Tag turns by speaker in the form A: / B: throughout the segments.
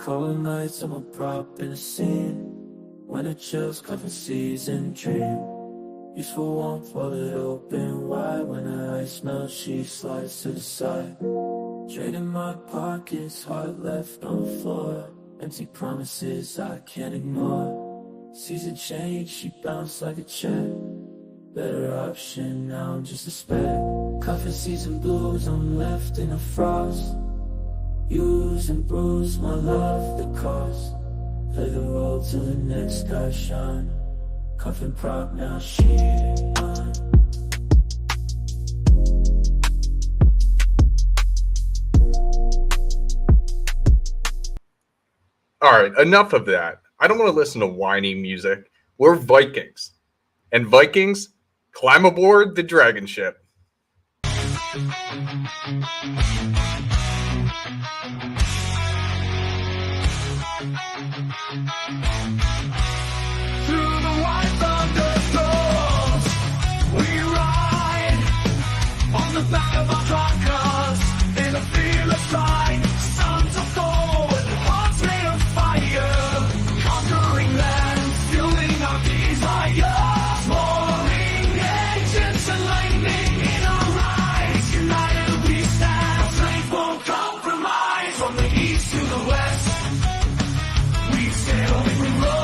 A: Cold nights, I'm a prop in a scene. When it chills, cuffing season dream. Useful warmth, while it open wide. When the ice melts, she slides to the side. Draining my pockets, heart left on the floor. Empty promises I can't ignore. Season change, she bounced like a check. Better option, now I'm just a speck. Cuffing season blues, I'm left in the frost. Use and bruise my love, the cost. Play the role till the next guy shine. Cuffing prop, now she mine.
B: All right, enough of that. I don't want to listen to whiny music. We're Vikings. And Vikings, climb aboard the DragonShip.
A: Through the white thunderstorms, we ride on the back of our truckers in a fearless stride. Sons of Thor, hearts made of fire, conquering lands, fueling our desires. Roaring engines and lightning in our eyes. United we stand, our strength won't compromise. From the east to the west, we sail, we roll.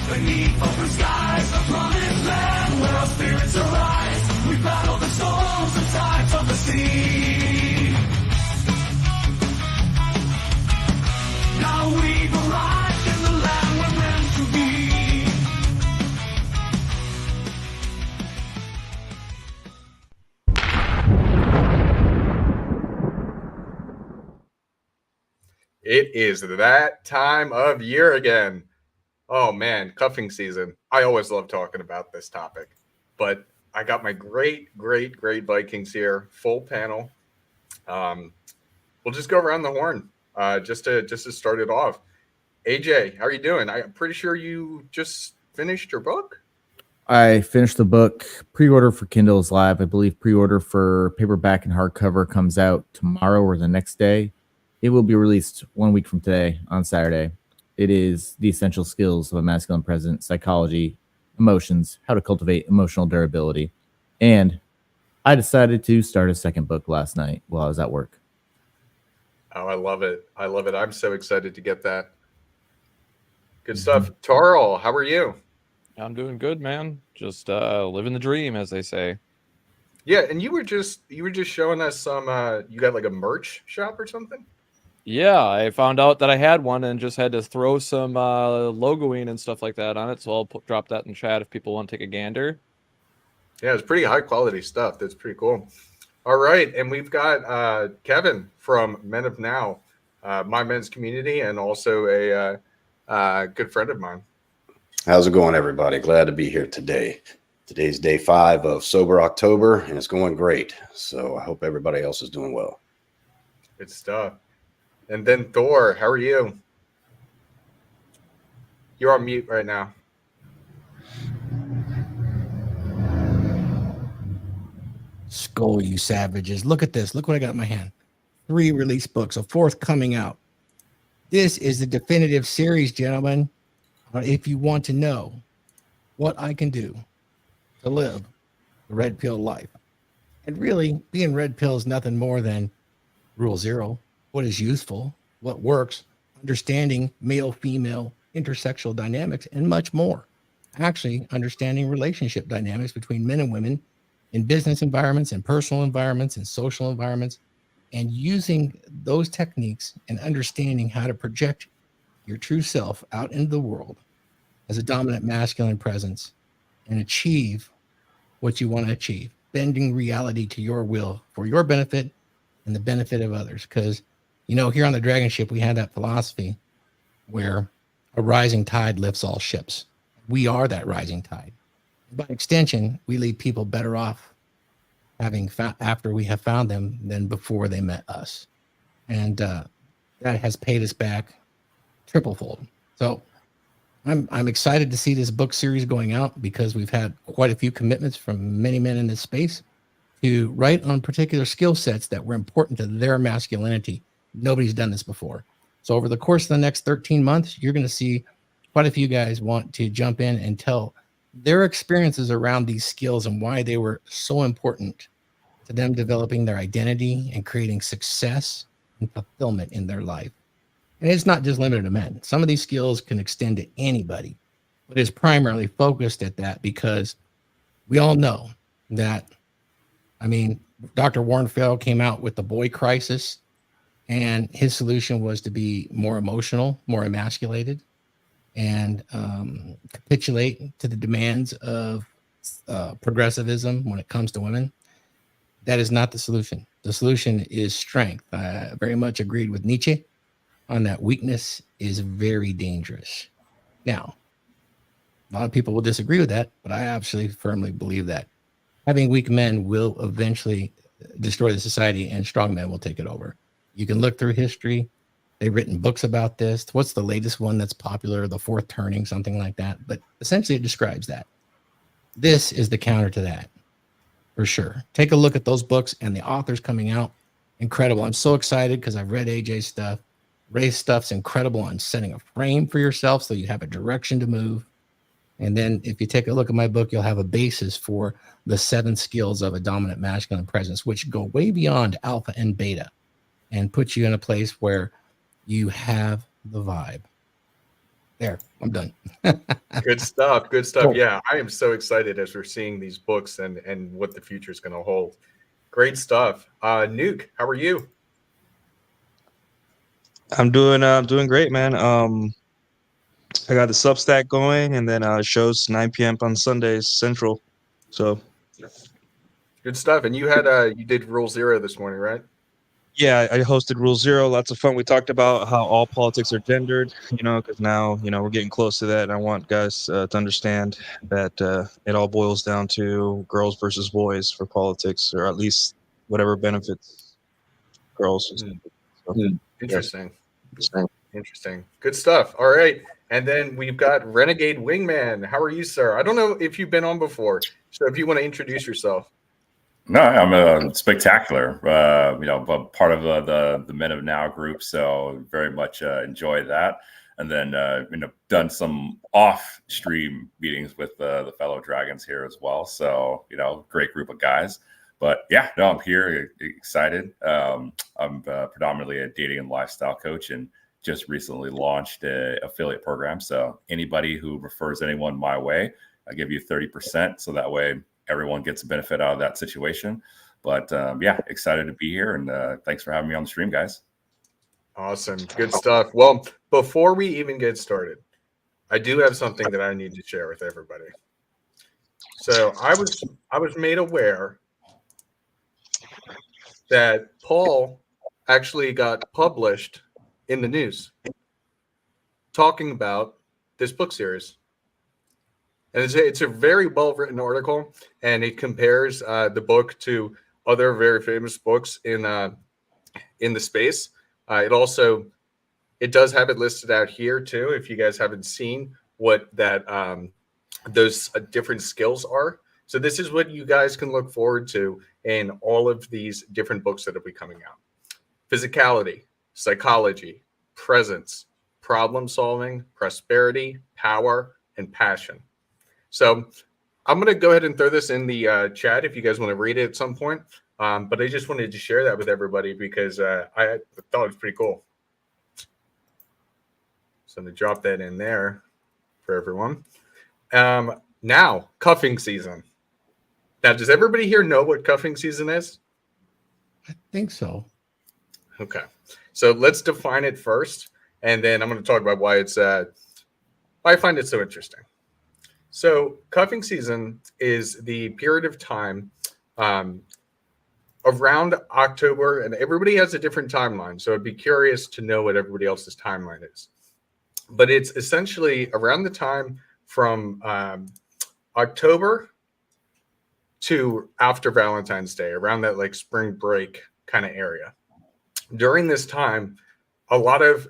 A: Beneath open skies, the promised land where our spirits arise. We battle the storms and tides of the sea. Now we've arrived in the land we're meant to be.
B: It is that time of year again. Oh man, cuffing season. I always love talking about this topic, but I got my great Vikings here, full panel. We'll just go around the horn, just to start it off. AJ, how are you doing? I'm pretty sure you just finished your book.
C: I finished the book. Pre-order for Kindle is live. I believe pre-order for paperback and hardcover comes out tomorrow or the next day. It will be released 1 week from today on Saturday. It is The Essential Skills of a Masculine Presence, Psychology, Emotions, How to Cultivate Emotional Durability. And I decided to start a second book last night while I was at work.
B: Oh, I love it. I love it. I'm so excited to get that. Good stuff. Tarl, how are you?
D: I'm doing good, man. Just living the dream, as they say.
B: Yeah, and you were just showing us some you got like a merch shop or something?
D: Yeah, I found out that I had one and just had to throw some logoing and stuff like that on it. So I'll drop that in chat if people want to take a gander.
B: Yeah, it's pretty high quality stuff. That's pretty cool. All right, and we've got Kevin from Men of Now, my men's community, and also a good friend of mine.
E: How's it going, everybody? Glad to be here today. Today's day 5 of Sober October, and it's going great. So I hope everybody else is doing well.
B: Good stuff. And then Thor, how are you? You're on mute right now.
F: Skull, you savages. Look at this. Look what I got in my hand. 3 release books, a 4th coming out. This is the definitive series, gentlemen. If you want to know what I can do to live the red pill life. And really, being red pill is nothing more than rule 0. What is useful, what works, understanding male, female, intersexual dynamics, and much more. Actually, understanding relationship dynamics between men and women in business environments and personal environments and social environments, and using those techniques and understanding how to project your true self out into the world as a dominant masculine presence and achieve what you want to achieve, bending reality to your will for your benefit and the benefit of others. Because, you know, here on the DragonShip, we had that philosophy where a rising tide lifts all ships. We are that rising tide. By extension, we leave people better off after we have found them than before they met us. And that has paid us back triplefold. So I'm excited to see this book series going out because we've had quite a few commitments from many men in this space. to write on particular skill sets that were important to their masculinity. Nobody's done this before. So over the course of the next 13 months, you're going to see quite a few guys want to jump in and tell their experiences around these skills and why they were so important to them developing their identity and creating success and fulfillment in their life. And it's not just limited to men. Some of these skills can extend to anybody, but it's primarily focused at that because we all know that, I mean, Dr. Warren Fell came out with the boy crisis, and his solution was to be more emotional, more emasculated, and capitulate to the demands of progressivism when it comes to women. That is not the solution. The solution is strength. I very much agreed with Nietzsche on that. Weakness is very dangerous. Now, a lot of people will disagree with that, but I absolutely firmly believe that having weak men will eventually destroy the society and strong men will take it over. You can look through history. They've written books about this. What's the latest one that's popular? The Fourth Turning, something like that. But essentially it describes that. This is the counter to that, for sure. Take a look at those books and the authors coming out. Incredible. I'm so excited because I've read AJ's stuff. Ray's stuff's incredible on setting a frame for yourself so you have a direction to move. And then if you take a look at my book, you'll have a basis for the 7 skills of a dominant masculine presence, which go way beyond alpha and beta and put you in a place where you have the vibe. There, I'm done.
B: Good stuff. Good stuff.
F: Cool.
B: Yeah, I am so excited as we're seeing these books and what the future is going to hold. Great stuff. Nuke, how are you?
G: I'm doing great, man. I got the Substack going, and then shows 9 p.m. on Sundays Central. So
B: Good stuff. And you did Rule 0 this morning, right?
G: yeah, I hosted Rule 0. Lots of fun. We talked about how all politics are gendered, because now, we're getting close to that. And I want guys to understand that it all boils down to girls versus boys for politics, or at least whatever benefits girls. So,
B: Interesting.
G: yeah.
B: Interesting. Good stuff. All right. And then we've got Renegade Wingman. How are you, sir? I don't know if you've been on before. So if you want to introduce yourself.
H: No, I'm spectacular. But part of the Men of Now group, so very much enjoy that. And then done some off-stream meetings with the fellow dragons here as well. So great group of guys. But yeah, no, I'm here, excited. I'm predominantly a dating and lifestyle coach, and just recently launched an affiliate program. So anybody who refers anyone my way, I give you 30%. So that way everyone gets a benefit out of that situation. But yeah, excited to be here. And thanks for having me on the stream, guys.
B: Awesome. Good stuff. Well, before we even get started, I do have something that I need to share with everybody. So I was made aware that Paul actually got published in the news talking about this book series. And it's a very well-written article, and it compares the book to other very famous books in the space. It does have it listed out here too, if you guys haven't seen what that those different skills are. So this is what you guys can look forward to in all of these different books that will be coming out. Physicality, psychology, presence, problem solving, prosperity, power, and passion. So I'm going to go ahead and throw this in the chat if you guys want to read it at some point. But I just wanted to share that with everybody because I thought it was pretty cool. So I'm going to drop that in there for everyone. Now, cuffing season. Now, does everybody here know what cuffing season is?
F: I think so.
B: Okay. So let's define it first, and then I'm going to talk about why I find it so interesting. So cuffing season is the period of time around October, and everybody has a different timeline. So I'd be curious to know what everybody else's timeline is. But it's essentially around the time from October to after Valentine's Day, around that like spring break kind of area. During this time, a lot of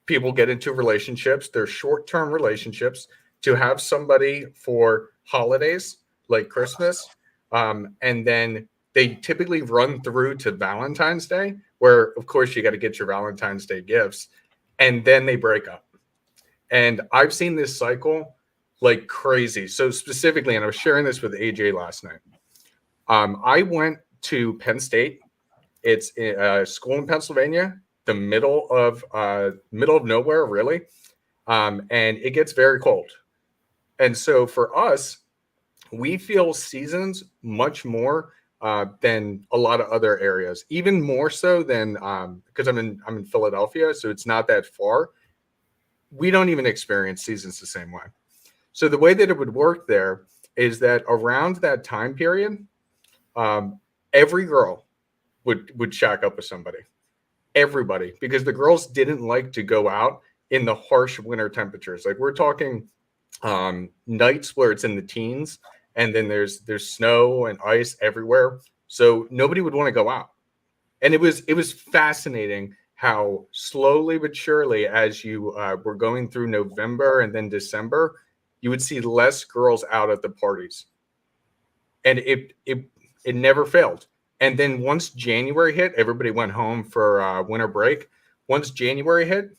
B: people get into relationships. They're short-term relationships to have somebody for holidays like Christmas. And then they typically run through to Valentine's Day, where of course you got to get your Valentine's Day gifts, and then they break up. And I've seen this cycle like crazy. So specifically, and I was sharing this with AJ last night. I went to Penn State. It's a school in Pennsylvania, the middle of nowhere, really, and it gets very cold. And so for us, we feel seasons much more than a lot of other areas, even more so than because I'm in Philadelphia, so it's not that far. We don't even experience seasons the same way. So the way that it would work there is that around that time period, every girl would shack up with somebody, everybody, because the girls didn't like to go out in the harsh winter temperatures. Like we're talking nights where it's in the teens, and then there's snow and ice everywhere. So nobody would want to go out. And it was fascinating how slowly but surely, as you were going through November and then December, you would see less girls out at the parties. And it never failed. And then once January hit, everybody went home for winter break. Once January hit,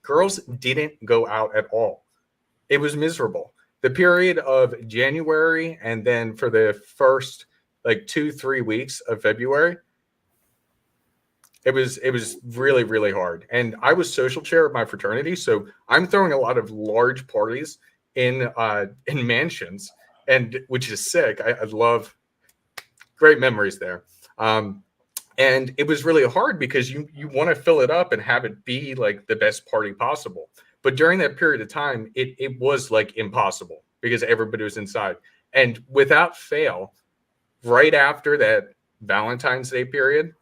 B: girls didn't go out at all. It was miserable. The period of January and then for the first like 2-3 weeks of February, it was really, really hard. And I was social chair of my fraternity, so I'm throwing a lot of large parties in mansions, and which is sick. I love, great memories there. And it was really hard because you want to fill it up and have it be like the best party possible. But during that period of time, it was like impossible because everybody was inside. And without fail, right after that Valentine's Day period,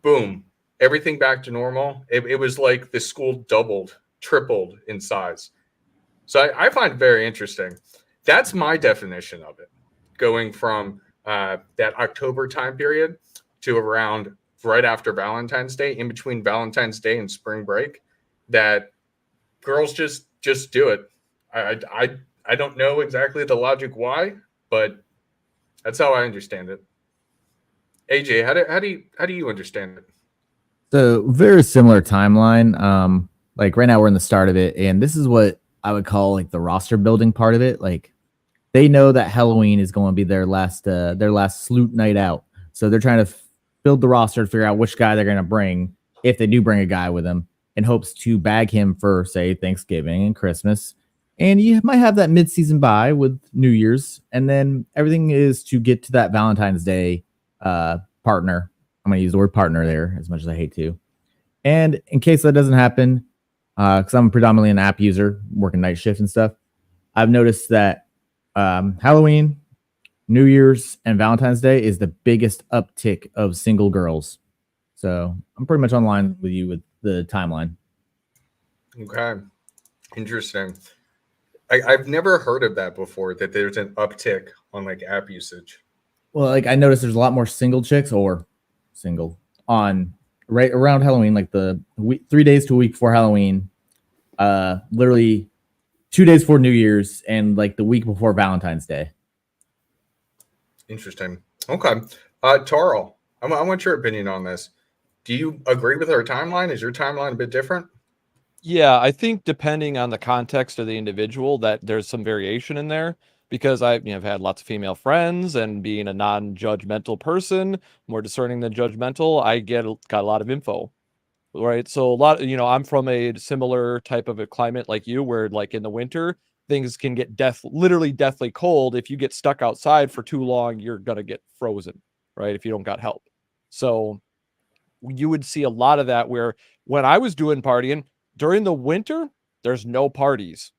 B: boom, everything back to normal. It was like the school doubled, tripled in size. So I find it very interesting. That's my definition of it, going from that October time period to around right after Valentine's Day, in between Valentine's Day and spring break, that girls just do it. I don't know exactly the logic why, but that's how I understand it. AJ, how do you understand it?
C: So very similar timeline. Like right now we're in the start of it, and this is what I would call like the roster building part of it. Like they know that Halloween is going to be their last sloot night out, so they're trying to build the roster to figure out which guy they're going to bring, if they do bring a guy with them, in hopes to bag him for, say, Thanksgiving and Christmas. And you might have that mid-season bye with New Year's, and then everything is to get to that Valentine's Day partner. I'm going to use the word partner there, as much as I hate to. And in case that doesn't happen, because I'm predominantly an app user, working night shift and stuff, I've noticed that Halloween, New Year's, and Valentine's Day is the biggest uptick of single girls. So I'm pretty much online with you with the timeline.
B: Okay. Interesting. I've never heard of that before, that there's an uptick on like app usage.
C: Well, like I noticed there's a lot more single chicks or single on right around Halloween, like the 3 days to a week before Halloween, literally 2 days before New Year's, and like the week before Valentine's Day.
B: Interesting. Okay. Tarl, I want your opinion on this. Do you agree with our timeline? Is your timeline a bit different?
D: Yeah, I think depending on the context of the individual, that there's some variation in there, because I've had lots of female friends, and being a non-judgmental person, more discerning than judgmental, I got a lot of info, right? So a lot, I'm from a similar type of a climate like you, where like in the winter, things can get literally deathly cold. If you get stuck outside for too long, you're gonna get frozen, right? If you don't got help. So you would see a lot of that, where when I was doing partying during the winter, there's no parties,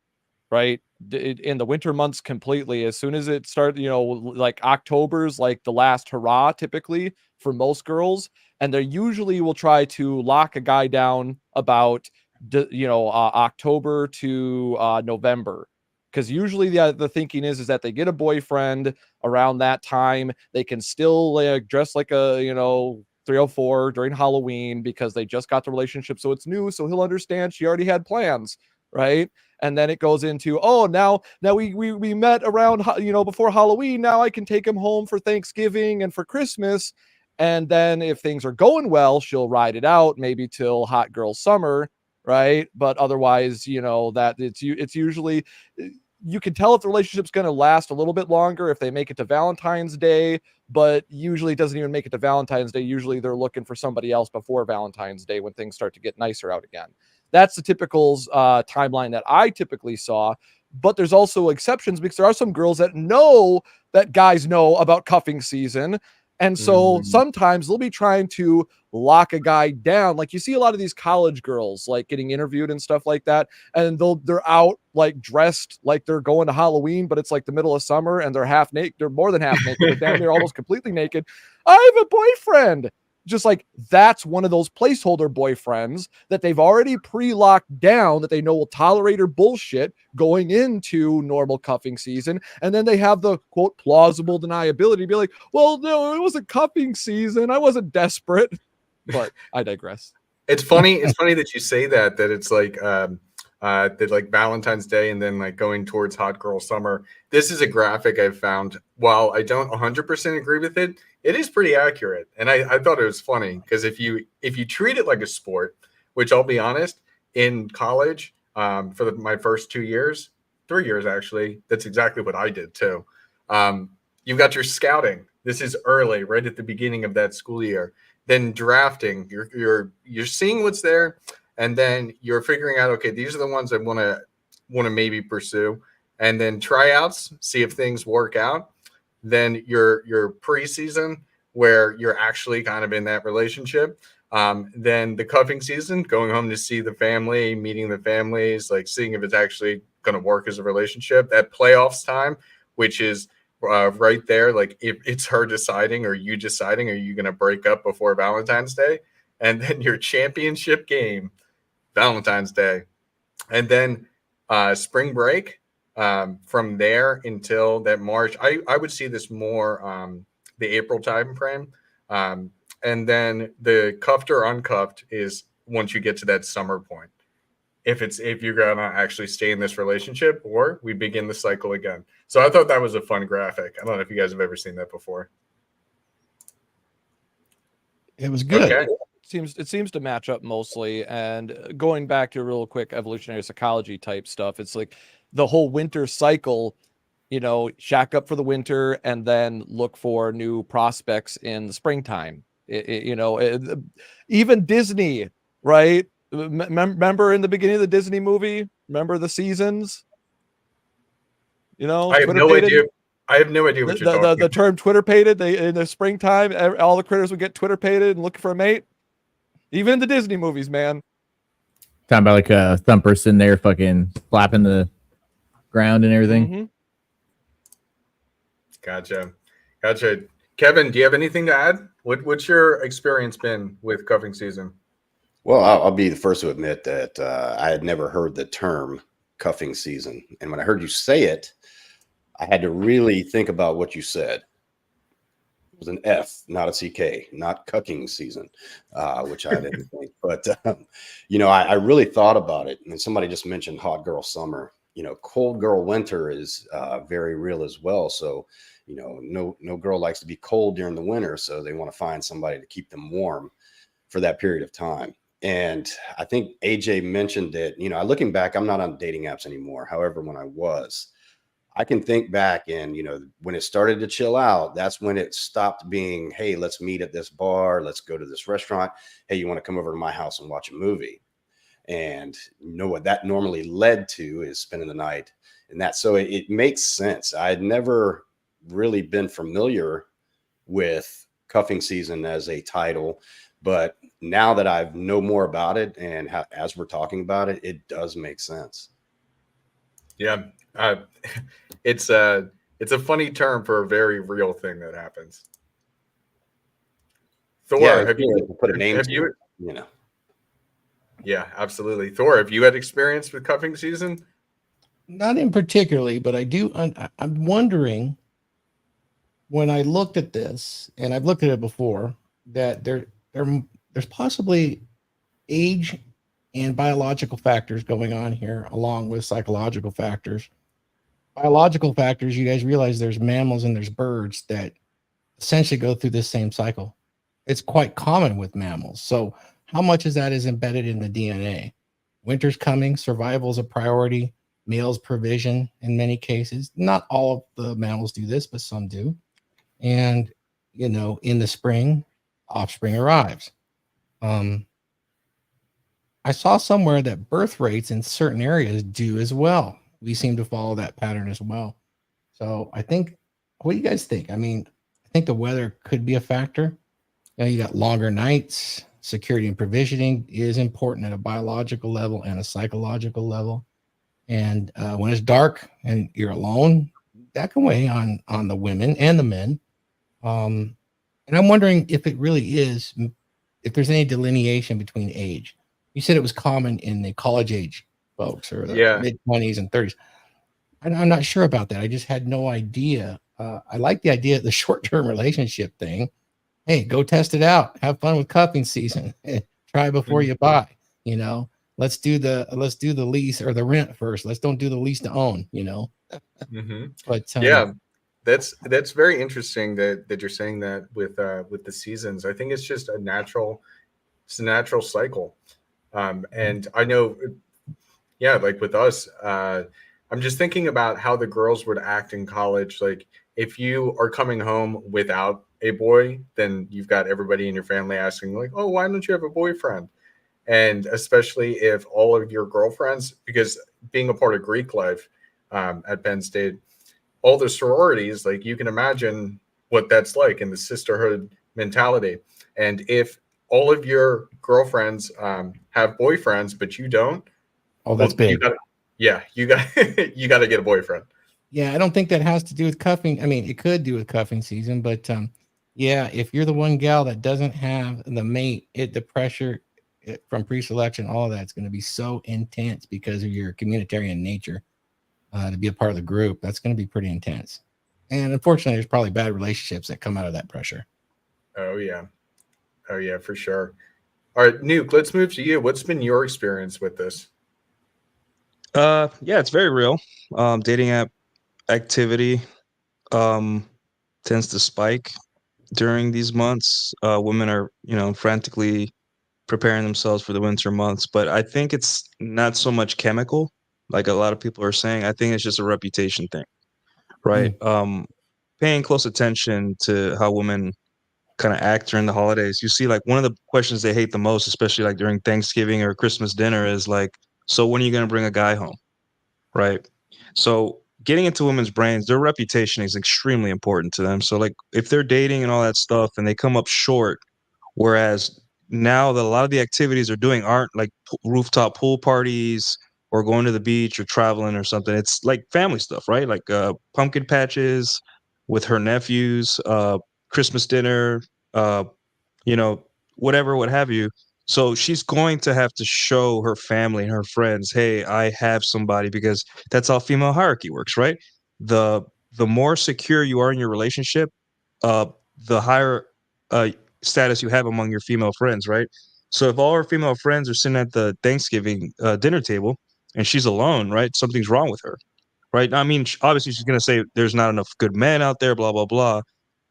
D: right? In the winter months completely. As soon as it started, like October's like the last hurrah typically for most girls. And they usually will try to lock a guy down about, October to November. Because usually the thinking is that they get a boyfriend around that time. They can still dress like a, 304 during Halloween, because they just got the relationship, so it's new, so he'll understand she already had plans. right? And then it goes into, oh, now we met around, before Halloween. Now I can take him home for Thanksgiving and for Christmas. And then if things are going well, she'll ride it out maybe till hot girl summer, right? But otherwise, that it's usually, you can tell if the relationship's going to last a little bit longer if they make it to Valentine's Day, but usually it doesn't even make it to Valentine's Day. Usually they're looking for somebody else before Valentine's Day when things start to get nicer out again. That's the typical timeline that I typically saw. But there's also exceptions, because there are some girls that know that guys know about cuffing season. And so sometimes they'll be trying to lock a guy down. Like you see a lot of these college girls like getting interviewed and stuff like that. And they're out like dressed like they're going to Halloween, but it's like the middle of summer and they're half naked. They're more than half naked. They're damn near almost completely naked. I have a boyfriend. Just like that's one of those placeholder boyfriends that they've already pre-locked down that they know will tolerate her bullshit going into normal cuffing season. And then they have the quote plausible deniability to be like, well, no, it wasn't cuffing season. I wasn't desperate. But I digress.
B: It's funny. It's funny that you say that it's like that like Valentine's Day and then like going towards hot girl summer. This is a graphic I've found. While I don't 100% agree with it, it is pretty accurate. And I thought it was funny because if you treat it like a sport, which I'll be honest, in college for my first 3 years actually, that's exactly what I did too. You've got your scouting. This is early, right at the beginning of that school year. Then drafting, you're seeing what's there, and then you're figuring out, okay, these are the ones I want to maybe pursue, and then tryouts, see if things work out. Then your preseason, where you're actually kind of in that relationship. Then the cuffing season, going home to see the family, meeting the families, like seeing if it's actually going to work as a relationship. That playoffs time, which is right there, like if it's her deciding or you deciding, are you going to break up before Valentine's Day? And then your championship game, Valentine's Day. And then spring break, from there until that March. I would see this more the April time frame. And then the cuffed or uncuffed is once you get to that summer point. If you're gonna actually stay in this relationship, or we begin the cycle again. So I thought that was a fun graphic. I don't know if you guys have ever seen that before.
F: It was good.
B: Okay.
D: It seems to match up mostly. And going back to real quick evolutionary psychology type stuff, it's like the whole winter cycle, shack up for the winter and then look for new prospects in the springtime. Even Disney, right? Remember in the beginning of the Disney movie? Remember the seasons?
B: I have no idea. I have no idea what you're talking about.
D: The term Twitter pated, in the springtime, all the critters would get Twitter pated and looking for a mate. Even in the Disney movies, man.
C: Talking about like a thumper sitting there fucking flapping the ground and everything.
D: Mm-hmm.
B: Gotcha. Kevin, do you have anything to add? What's your experience been with cuffing season?
E: Well, I'll be the first to admit that I had never heard the term cuffing season. And when I heard you say it, I had to really think about what you said. It was an F, not a CK, not cucking season, which I didn't think. But, I really thought about it. And somebody just mentioned hot girl summer. Cold girl winter is very real as well. So, no girl likes to be cold during the winter. So they want to find somebody to keep them warm for that period of time. And I think AJ mentioned it, looking back, I'm not on dating apps anymore. However, when I was, I can think back and, when it started to chill out, that's when it stopped being, hey, let's meet at this bar. Let's go to this restaurant. Hey, you want to come over to my house and watch a movie? And what that normally led to is spending the night and that. So it makes sense. I had never really been familiar with cuffing season as a title, but now that I know more about it and as we're talking about it, it does make sense.
B: Yeah. It's a funny term for a very real thing that happens. Thor,
E: yeah,
B: have you
E: put a name to it,
B: Yeah, absolutely. Thor, have you had experience with cuffing season?
F: Not in particularly, but I do. I'm wondering, when I looked at this, and I've looked at it before, that there's possibly age and biological factors going on here, along with psychological factors. Biological factors, you guys realize there's mammals and there's birds that essentially go through this same cycle. It's quite common with mammals. So how much of that is embedded in the DNA? Winter's coming, survival is a priority, male's provision in many cases. Not all of the mammals do this, but some do. And, in the spring, offspring arrives. I saw somewhere that birth rates in certain areas do as well. We seem to follow that pattern as well. So I think, what do you guys think? I mean, I think the weather could be a factor. You got longer nights. Security and provisioning is important at a biological level and a psychological level. And when it's dark and you're alone, that can weigh on the women and the men. And I'm wondering if it really is, if there's any delineation between age. You said it was common in the college age folks or the mid-20s and 30s. I'm not sure about that. I just had no idea. I like the idea of the short-term relationship thing. Hey, go test it out. Have fun with cuffing season. Try before you buy. Let's do the lease or the rent first. Let's don't do the lease to own. But
B: that's very interesting that you're saying that with the seasons. I think it's just a natural cycle. And I know, like with us, I'm just thinking about how the girls would act in college. Like if you are coming home without a boy, then you've got everybody in your family asking like, oh, why don't you have a boyfriend? And especially if all of your girlfriends, because being a part of Greek life at Penn State, all the sororities, like you can imagine what that's like in the sisterhood mentality. And if all of your girlfriends have boyfriends, but you don't,
F: that's big.
B: You got to get a boyfriend.
F: Yeah, I don't think that has to do with cuffing. I mean, it could do with cuffing season, but if you're the one gal that doesn't have the mate, the pressure from pre-selection, all of that's going to be so intense because of your communitarian nature to be a part of the group. That's going to be pretty intense. And unfortunately, there's probably bad relationships that come out of that pressure.
B: Oh, yeah, for sure. All right, Nuke, let's move to you. What's been your experience with this?
G: It's very real. Dating app activity tends to spike during these months. Women are, frantically preparing themselves for the winter months, but I think it's not so much chemical, like a lot of people are saying. I think it's just a reputation thing, right? Paying close attention to how women kind of act during the holidays. You see, like one of the questions they hate the most, especially like during Thanksgiving or Christmas dinner, is like, so when are you going to bring a guy home? Right. So getting into women's brains, their reputation is extremely important to them. So like if they're dating and all that stuff and they come up short, whereas now that a lot of the activities they're doing aren't like rooftop pool parties or going to the beach or traveling or something. It's like family stuff, right? Like pumpkin patches with her nephews, Christmas dinner, whatever, what have you. So she's going to have to show her family and her friends, hey, I have somebody, because that's how female hierarchy works, right? The more secure you are in your relationship, the higher status you have among your female friends, right? So if all her female friends are sitting at the Thanksgiving dinner table and she's alone, right? Something's wrong with her, right? I mean, obviously she's going to say there's not enough good men out there, blah, blah, blah.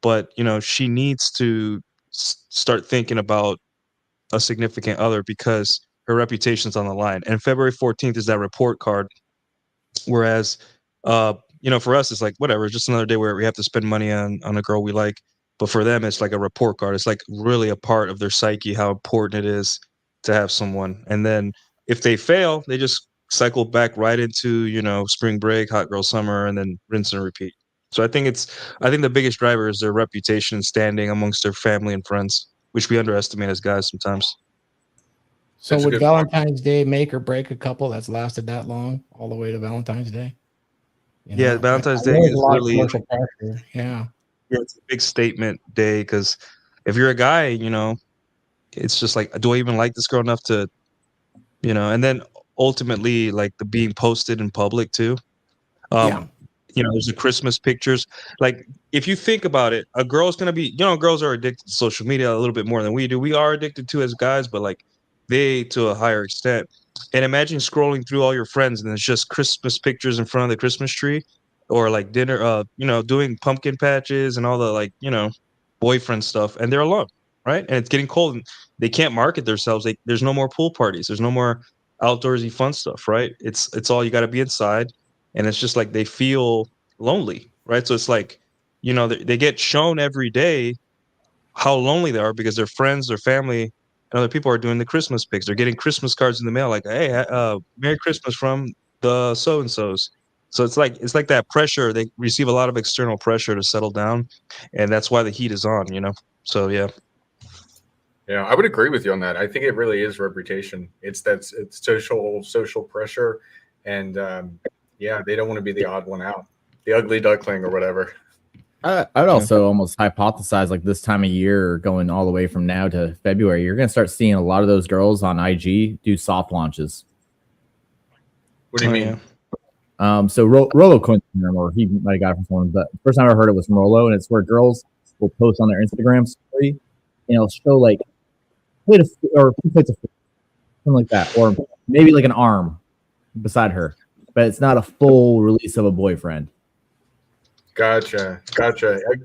G: But, she needs to start thinking about a significant other because her reputation's on the line. And February 14th is that report card. Whereas, for us, it's like, whatever, it's just another day where we have to spend money on a girl we like. But for them, it's like a report card. It's like really a part of their psyche, how important it is to have someone. And then if they fail, they just cycle back right into, spring break, hot girl summer, and then rinse and repeat. So I think the biggest driver is their reputation and standing amongst their family and friends, which we underestimate as guys sometimes.
F: So would Valentine's Day make or break a couple that's lasted that long, all the way to Valentine's Day?
G: Valentine's Day is really
F: commercial pressure. Yeah,
G: it's a big statement day because if you're a guy, it's just like, do I even like this girl enough to, and then ultimately like the being posted in public too. There's the Christmas pictures. Like, if you think about it, a girl's going to be, girls are addicted to social media a little bit more than we do. We are addicted to as guys, but like they to a higher extent. And imagine scrolling through all your friends and it's just Christmas pictures in front of the Christmas tree, or like dinner, doing pumpkin patches and all the like, boyfriend stuff, and they're alone, right? And it's getting cold and they can't market themselves. There's no more pool parties. There's no more outdoorsy fun stuff, right? It's all you got to be inside, and it's just like they feel lonely, right? So it's like, they get shown every day how lonely they are because their friends, their family, and other people are doing the Christmas pics. They're getting Christmas cards in the mail, like, "Hey, Merry Christmas from the so and so's." So it's like that pressure. They receive a lot of external pressure to settle down, and that's why the heat is on. So yeah.
B: Yeah, I would agree with you on that. I think it really is reputation. It's social pressure, and yeah, they don't want to be the odd one out, the ugly duckling or whatever.
C: I'd also almost hypothesize like this time of year, going all the way from now to February, you're going to start seeing a lot of those girls on IG do soft launches.
B: What do you mean?
C: Yeah. So Rolo coined the term, or he might have got it from someone, but the first time I heard it was from Rolo, and it's where girls will post on their Instagram story, and it'll show like plate of or 2 plates of food, something like that, or maybe like an arm beside her, but it's not a full release of a boyfriend.
B: Gotcha.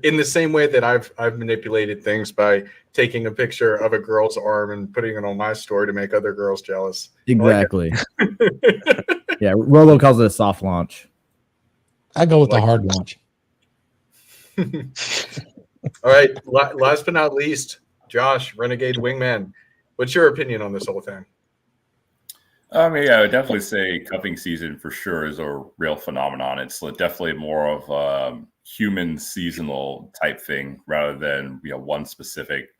B: In the same way that I've manipulated things by taking a picture of a girl's arm and putting it on my story to make other girls jealous.
C: Exactly. Yeah, Rolo calls it a soft launch.
F: I go with the hard launch.
B: All right. Last but not least, Josh, Renegade Wingman. What's your opinion on this whole thing?
H: I mean, I would definitely say cuffing season for sure is a real phenomenon. It's definitely more of a human seasonal type thing rather than one specific,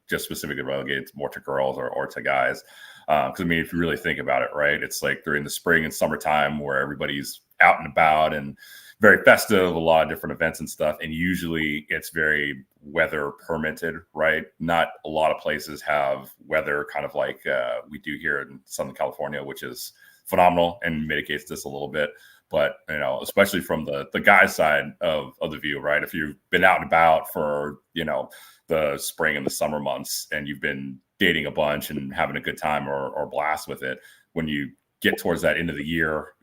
H: just specifically relegated more to girls or to guys. Because I mean, if you really think about it, right, it's like during the spring and summertime where everybody's out and about and very festive, a lot of different events and stuff. And usually it's very weather permitted, right? Not a lot of places have weather kind of like we do here in Southern California, which is phenomenal and mitigates this a little bit. But, especially from the guy side of the view, right? If you've been out and about for, the spring and the summer months and you've been dating a bunch and having a good time or blast with it, when you get towards that end of the year,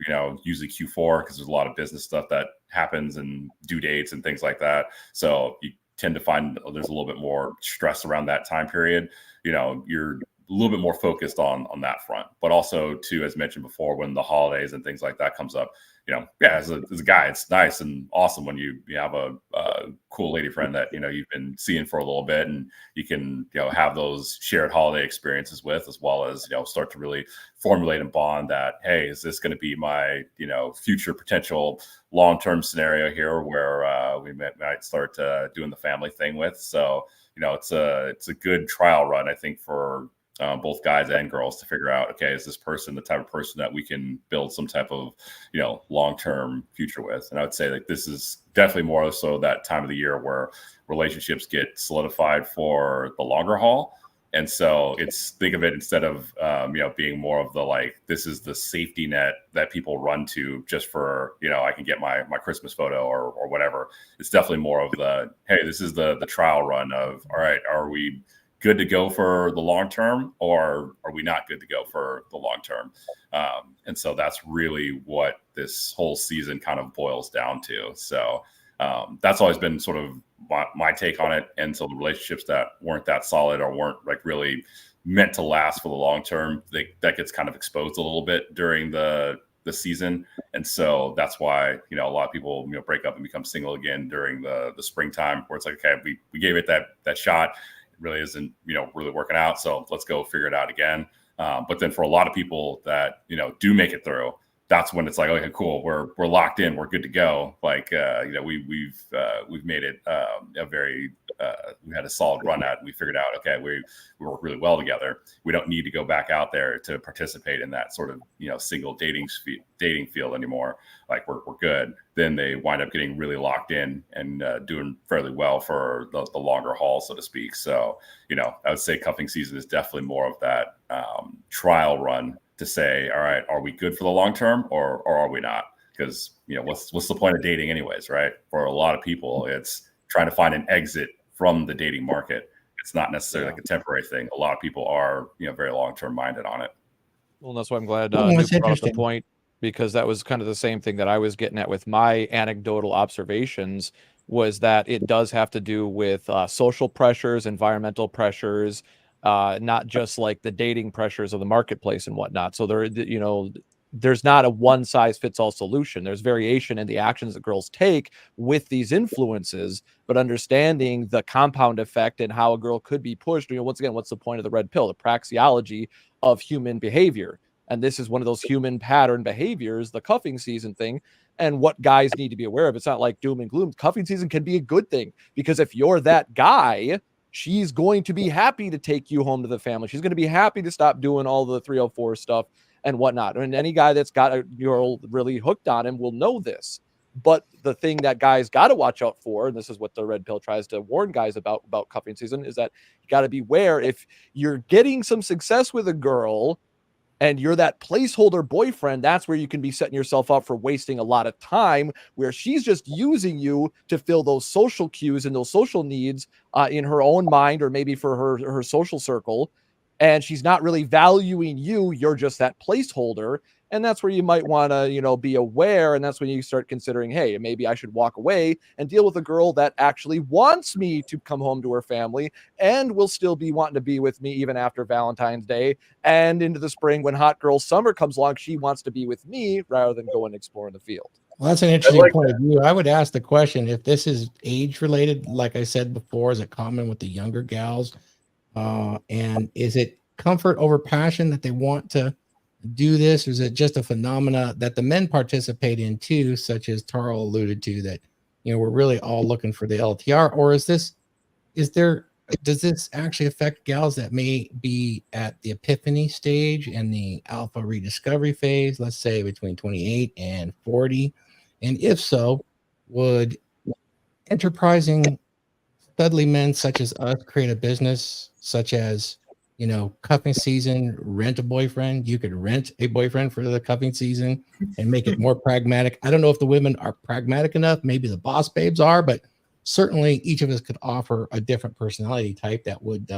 H: usually Q4, because there's a lot of business stuff that happens and due dates and things like that. So you tend to find there's a little bit more stress around that time period. You're a little bit more focused on that front, but also too, as mentioned before, when the holidays and things like that comes up, as a guy, it's nice and awesome when you have a cool lady friend that, you've been seeing for a little bit and you can, have those shared holiday experiences with, as well as, start to really formulate and bond that, hey, is this going to be my, future potential long-term scenario here where we might start doing the family thing with. So, it's a good trial run, I think, for both guys and girls to figure out, okay, is this person the type of person that we can build some type of, long-term future with? And I would say like this is definitely more so that time of the year where relationships get solidified for the longer haul. And so think of it instead of, being more of the, like, this is the safety net that people run to just for, I can get my Christmas photo or whatever. It's definitely more of the, hey, this is the trial run of, all right, are we good to go for the long term, or are we not good to go for the long term? And so that's really what this whole season kind of boils down to. So that's always been sort of my take on it. And so the relationships that weren't that solid or weren't like really meant to last for the long term, that gets kind of exposed a little bit during the season. And so that's why, a lot of people, break up and become single again during the springtime, where it's like, okay, we gave it that shot. Really isn't, really working out. So let's go figure it out again. But then for a lot of people that, do make it through, that's when it's like, okay, cool. We're locked in. We're good to go. Like, we've made it a very, we had a solid run at, and we figured out, okay, we work really well together. We don't need to go back out there to participate in that sort of, single dating field anymore. Like we're good. Then they wind up getting really locked in and doing fairly well for the longer haul, so to speak. So, I would say cuffing season is definitely more of that trial run to say, all right, are we good for the long term or are we not? Because, what's the point of dating anyways, right? For a lot of people, it's trying to find an exit from the dating market. It's not necessarily like a temporary thing. A lot of people are, very long-term minded on it.
D: Well, that's why I'm glad
F: Oh,
D: Nuke
F: that's
D: brought up the
F: interesting.
D: point, because that was kind of the same thing that I was getting at with my anecdotal observations, was that it does have to do with social pressures, environmental pressures, not just like the dating pressures of the marketplace and whatnot. So there's not a one size fits all solution. There's variation in the actions that girls take with these influences, but understanding the compound effect and how a girl could be pushed. Once again, what's the point of the red pill? The praxeology of human behavior. And this is one of those human pattern behaviors, the cuffing season thing, and what guys need to be aware of. It's not like doom and gloom. Cuffing season can be a good thing, because if you're that guy, she's going to be happy to take you home to the family. She's going to be happy to stop doing all the 304 stuff and whatnot. And any guy that's got a girl really hooked on him will know this. But the thing that guys got to watch out for, and this is what the red pill tries to warn guys about cuffing season, is that you got to beware if you're getting some success with a girl and you're that placeholder boyfriend. That's where you can be setting yourself up for wasting a lot of time, where she's just using you to fill those social cues and those social needs in her own mind, or maybe for her social circle. And she's not really valuing you. You're just that placeholder. And that's where you might want to, be aware. And that's when you start considering, hey, maybe I should walk away and deal with a girl that actually wants me to come home to her family and will still be wanting to be with me even after Valentine's Day and into the spring when hot girl summer comes along. She wants to be with me rather than go and explore in the field.
F: Well, that's an interesting point of view. I would ask the question, if this is age related, like I said before, is it common with the younger gals? And is it comfort over passion that they want to do this, or is it just a phenomena that the men participate in too, such as Taro alluded to, that we're really all looking for the LTR? Or does this actually affect gals that may be at the epiphany stage and the alpha rediscovery phase, let's say between 28 and 40? And if so, would enterprising studly men such as us create a business such as, cuffing season, rent a boyfriend? You could rent a boyfriend for the cuffing season and make it more pragmatic. I don't know if the women are pragmatic enough. Maybe the boss babes are, but certainly each of us could offer a different personality type that would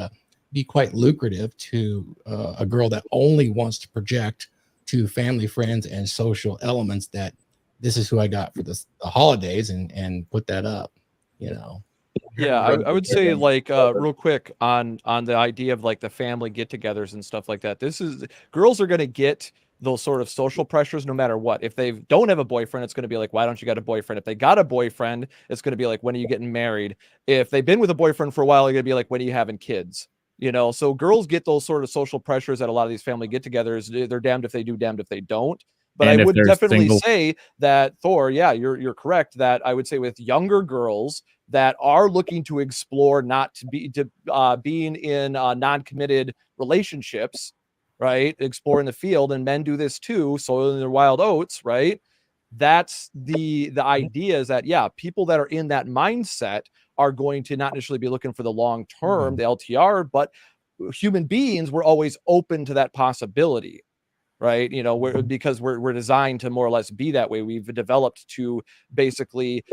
F: be quite lucrative to a girl that only wants to project to family, friends, and social elements that this is who I got for the holidays, and put that up,
D: Yeah, I would say, like, real quick on the idea of like the family get-togethers and stuff like that. Girls are going to get those sort of social pressures no matter what. If they don't have a boyfriend, it's going to be like, why don't you got a boyfriend? If they got a boyfriend, it's going to be like, when are you getting married? If they've been with a boyfriend for a while, it's going to be like, when are you having kids? So girls get those sort of social pressures at a lot of these family get-togethers. They're damned if they do, damned if they don't. But
C: And
D: I
C: if
D: would
C: they're
D: definitely
C: single-
D: say that, Thor, yeah, you're correct, that I would say with younger girls that are looking to explore, not to being in non-committed relationships, right? Exploring the field, and men do this too. So in their wild oats, right? That's the idea, is that, yeah, people that are in that mindset are going to not necessarily be looking for the long term, the LTR, but human beings were always open to that possibility. Right. Because we're designed to more or less be that way. We've developed to basically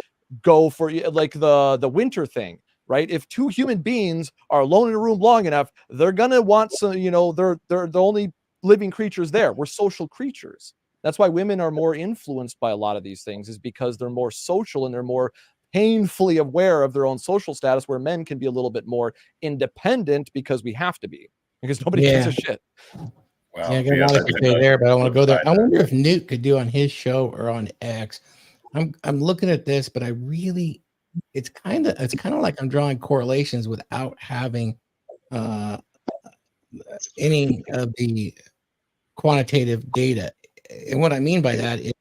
D: go for like the winter thing, right? If two human beings are alone in a room long enough, they're going to want some, they're the only living creatures there. We're social creatures. That's why women are more influenced by a lot of these things, is because they're more social and they're more painfully aware of their own social status, where men can be a little bit more independent because we have to be, because nobody gives a shit.
H: Well,
F: Yeah, I got a lot to say there, but I want to go there. I wonder if Nuke could do on his show or on X. I'm looking at this, but it's kind of like I'm drawing correlations without having any of the quantitative data. And what I mean by that is,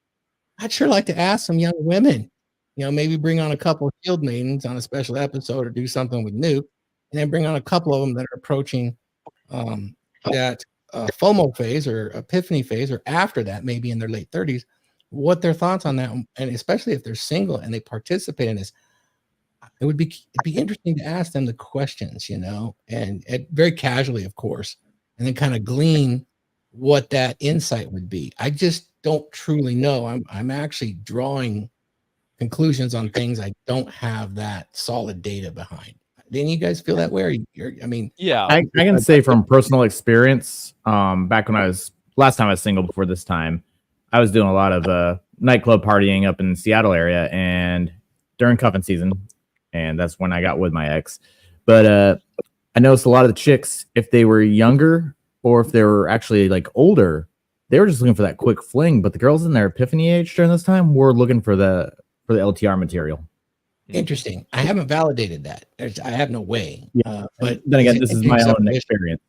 F: I'd sure like to ask some young women, maybe bring on a couple of field maidens on a special episode, or do something with Nuke, and then bring on a couple of them that are approaching that FOMO phase or epiphany phase, or after that, maybe in their late 30s, what their thoughts on that, and especially if they're single and they participate in this. It'd be interesting to ask them the questions, and very casually, of course, and then kind of glean what that insight would be. I just don't truly know. I'm actually drawing conclusions on things I don't have that solid data behind. Didn't you guys feel that way? I mean,
D: Yeah.
C: I can say from personal experience, back when last time I was single before this time, I was doing a lot of nightclub partying up in the Seattle area and during cuffing season, and that's when I got with my ex. But I noticed a lot of the chicks, if they were younger or if they were actually like older, they were just looking for that quick fling. But the girls in their epiphany age during this time were looking for the LTR material.
F: interesting. I haven't validated that. I have no way. But
C: then again, this is my own experience.